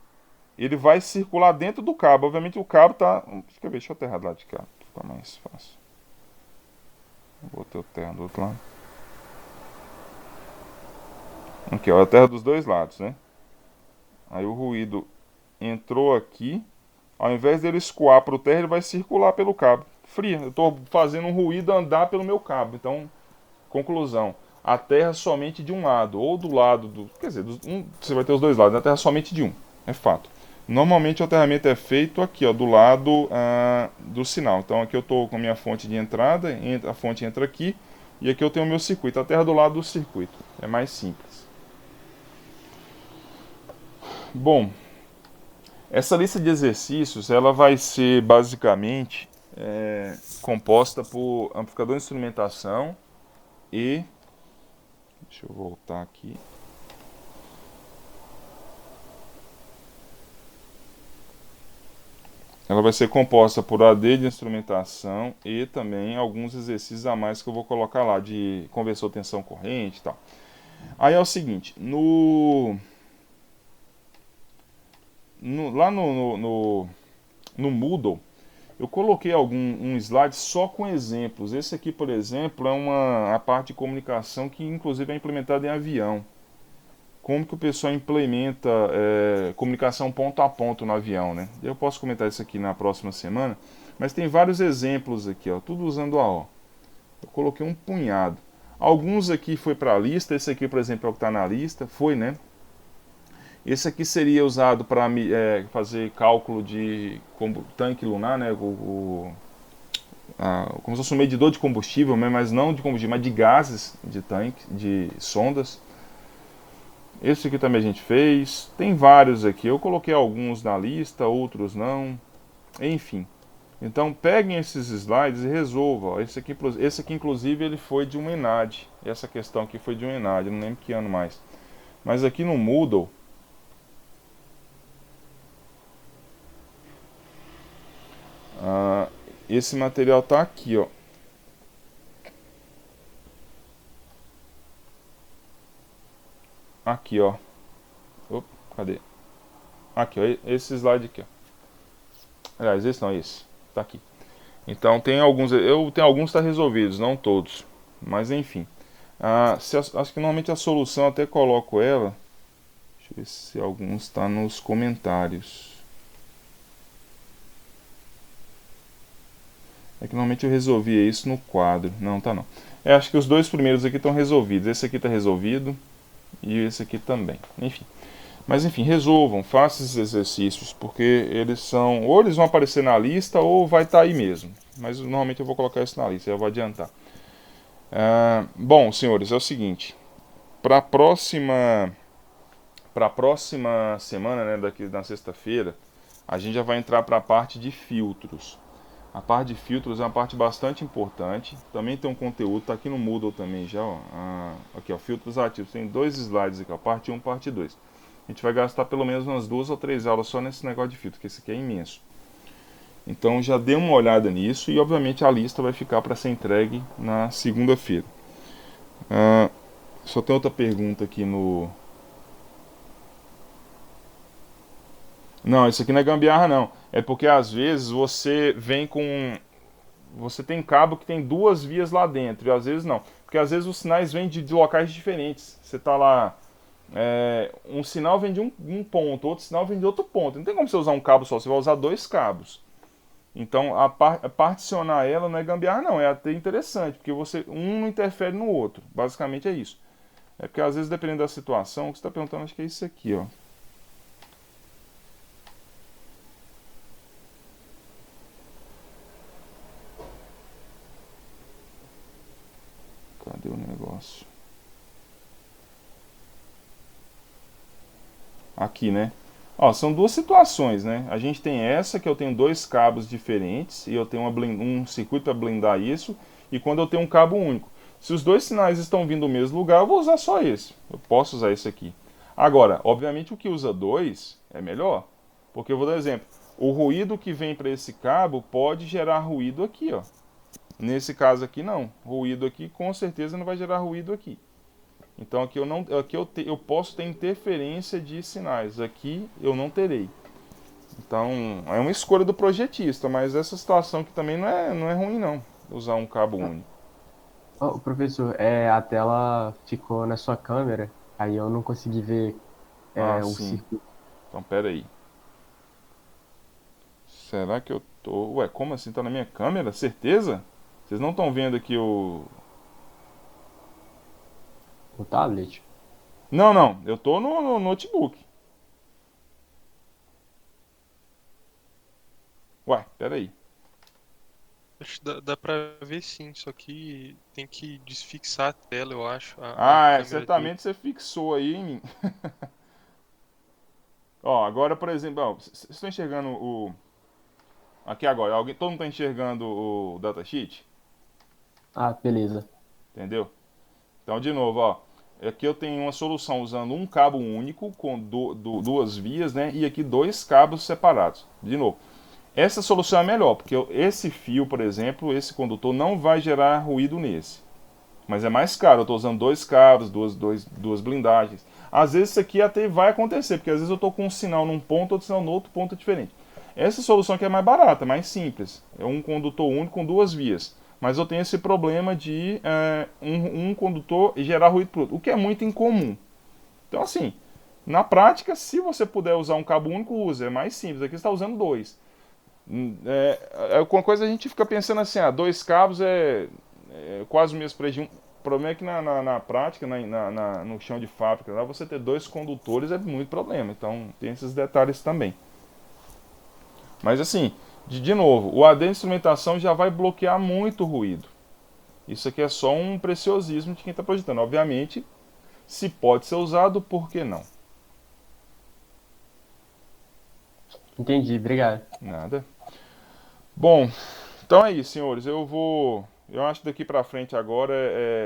S1: Ele vai circular dentro do cabo. Obviamente o cabo tá... Deixa eu aterrar do lado de cá, fica mais fácil. Botei o terra do outro lado. Aqui, ó, a terra dos dois lados, né? Aí o ruído entrou aqui. Ao invés dele escoar para o terra, ele vai circular pelo cabo. Fria. Eu estou fazendo um ruído andar pelo meu cabo. Então, conclusão. A terra somente de um lado. Ou do lado do... Quer dizer, você vai ter os dois lados. A terra somente de um. É fato. Normalmente o aterramento é feito aqui, ó, do lado do sinal. Então aqui eu estou com a minha fonte de entrada, a fonte entra aqui, e aqui eu tenho o meu circuito. A terra do lado do circuito. É mais simples. Bom, essa lista de exercícios ela vai ser basicamente composta por amplificador de instrumentação e... Deixa eu voltar aqui. Ela vai ser composta por AD de instrumentação e também alguns exercícios a mais que eu vou colocar lá, de conversor tensão corrente e tal. Aí é o seguinte, lá no Moodle, eu coloquei um slide só com exemplos. Esse aqui, por exemplo, é a parte de comunicação que inclusive é implementada em avião. Como que o pessoal implementa comunicação ponto a ponto no avião, né? Eu posso comentar isso aqui na próxima semana, mas tem vários exemplos aqui, ó, tudo usando AO. Eu coloquei um punhado. Alguns aqui foi para a lista, esse aqui, por exemplo, é o que está na lista, foi, né? Esse aqui seria usado para fazer cálculo de tanque lunar, né? Como se fosse um medidor de combustível, mas não de combustível, mas de gases de tanque, de sondas. Esse aqui também a gente fez. Tem vários aqui. Eu coloquei alguns na lista, outros não. Enfim. Então peguem esses slides e resolvam. Esse aqui inclusive ele foi de um ENAD. Essa questão aqui foi de um ENAD. Eu não lembro que ano mais. Mas aqui no Moodle, esse material está aqui, ó. Aqui, ó. Opa, cadê? Aqui, ó. Esse slide aqui, ó. Aliás, esse não, esse. Tá aqui. Então tem alguns. Eu tenho alguns que tá resolvidos, não todos. Mas enfim. Acho que normalmente a solução até coloco ela. Deixa eu ver se alguns está nos comentários. É que normalmente eu resolvia isso no quadro. Não, tá não. Acho que os dois primeiros aqui estão resolvidos. Esse aqui está resolvido. E esse aqui também. Enfim. Mas enfim, resolvam, façam esses exercícios, porque eles são... Ou eles vão aparecer na lista, ou vai estar aí mesmo. Mas normalmente eu vou colocar isso na lista, eu vou adiantar. Bom, senhores, é o seguinte. Para a próxima semana, né, daqui na sexta-feira, a gente já vai entrar para a parte de filtros. A parte de filtros é uma parte bastante importante. Também tem um conteúdo, está aqui no Moodle também já. Ó, aqui, ó, filtros ativos. Tem 2 slides aqui, ó, parte 1 e parte 2. A gente vai gastar pelo menos umas 2 ou 3 aulas só nesse negócio de filtro, que esse aqui é imenso. Então já dê uma olhada nisso e obviamente a lista vai ficar para ser entregue na segunda-feira. Só tem outra pergunta aqui no... Não, isso aqui não é gambiarra não. É porque às vezes você vem com... Você tem cabo que tem duas vias lá dentro e às vezes não. Porque às vezes os sinais vêm de locais diferentes. Você tá lá... um sinal vem de um ponto, outro sinal vem de outro ponto. Não tem como você usar um cabo só, você vai usar dois cabos. Então, particionar ela não é gambiarra, não. É até interessante, porque um não interfere no outro. Basicamente é isso. É porque, às vezes, dependendo da situação, o que você está perguntando, acho que é isso aqui, ó. Cadê o negócio? Aqui, né? Ó, são duas situações, né? A gente tem essa, que eu tenho dois cabos diferentes, e eu tenho um circuito para blindar isso, e quando eu tenho um cabo único. Se os dois sinais estão vindo do mesmo lugar, eu vou usar só esse. Eu posso usar esse aqui. Agora, obviamente o que usa dois é melhor. Porque eu vou dar um exemplo. O ruído que vem para esse cabo pode gerar ruído aqui, ó. Nesse caso aqui não. Ruído aqui com certeza não vai gerar ruído aqui. Então aqui eu posso ter interferência de sinais. Aqui eu não terei. Então é uma escolha do projetista, mas essa situação aqui também não é ruim não. Usar um cabo único.
S3: Ô, professor, a tela ficou na sua câmera, aí eu não consegui ver
S1: Ah,
S3: o
S1: sim.
S3: circuito.
S1: Então pera aí. Será que eu tô... Ué, como assim? Tá na minha câmera? Certeza? Vocês não estão vendo aqui o...
S3: O tablet.
S1: Não, não. Eu tô no notebook. Ué, pera aí.
S2: Acho que dá pra ver sim, só que tem que desfixar a tela, eu acho, a
S1: Ah,
S2: câmera dele.
S1: certamente você fixou aí em mim. Ó, agora, por exemplo, ó, vocês estão enxergando o... Aqui agora, todo mundo tá enxergando o datasheet?
S3: Ah, beleza.
S1: Entendeu? Então, de novo, ó. Aqui eu tenho uma solução usando um cabo único com duas vias, né? E aqui dois cabos separados. De novo. Essa solução é melhor, porque esse fio, por exemplo, esse condutor não vai gerar ruído nesse. Mas é mais caro, eu estou usando dois cabos, duas blindagens. Às vezes isso aqui até vai acontecer, porque às vezes eu estou com um sinal num ponto, outro sinal no outro ponto diferente. Essa solução aqui é mais barata, mais simples. É um condutor único com duas vias. Mas eu tenho esse problema de um condutor gerar ruído para o outro, o que é muito incomum. Então assim, na prática, se você puder usar um cabo único, use. É mais simples. Aqui você está usando dois. Alguma coisa a gente fica pensando assim, dois cabos é quase o mesmo preço de um. O problema é que na prática, no chão de fábrica, lá você ter dois condutores é muito problema. Então tem esses detalhes também. Mas assim, de novo, o AD de instrumentação já vai bloquear muito ruído. Isso aqui é só um preciosismo de quem está projetando. Obviamente, se pode ser usado, por que não?
S3: Entendi, obrigado.
S1: Nada. Bom, então é isso, senhores. Eu acho que daqui pra frente agora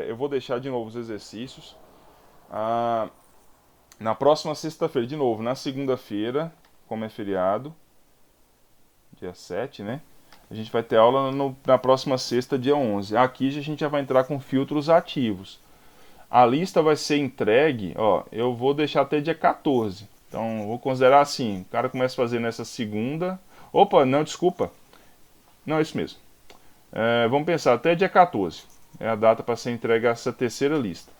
S1: eu vou deixar de novo os exercícios. Ah, na próxima sexta-feira, de novo, na segunda-feira, como é feriado, dia 7, né? A gente vai ter aula na próxima sexta, dia 11. Aqui a gente já vai entrar com filtros ativos. A lista vai ser entregue, ó, eu vou deixar até dia 14. Então, vou considerar assim, o cara começa a fazer nessa segunda. Opa, não, desculpa. Não, é isso mesmo. Vamos pensar, até dia 14 é a data para ser entregue essa terceira lista,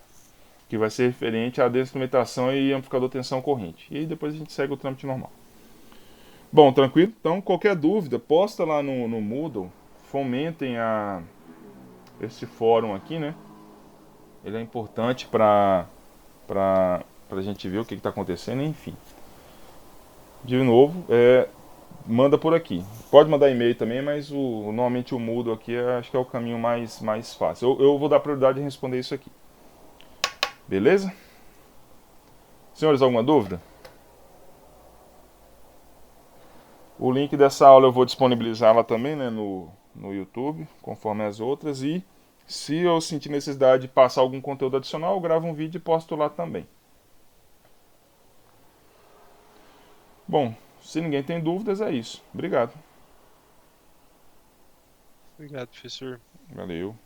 S1: que vai ser referente à instrumentação e amplificador tensão corrente. E aí depois a gente segue o trâmite normal. Bom, tranquilo? Então, qualquer dúvida, posta lá no Moodle, fomentem esse fórum aqui, né? Ele é importante para a gente ver o que está acontecendo, enfim. De novo, manda por aqui. Pode mandar e-mail também, mas normalmente o Moodle aqui acho que é o caminho mais fácil. Eu vou dar prioridade em responder isso aqui. Beleza? Senhores, alguma dúvida? O link dessa aula eu vou disponibilizar lá também, né, no YouTube, conforme as outras. E se eu sentir necessidade de passar algum conteúdo adicional, eu gravo um vídeo e posto lá também. Bom, se ninguém tem dúvidas, é isso. Obrigado.
S2: Obrigado, professor.
S1: Valeu.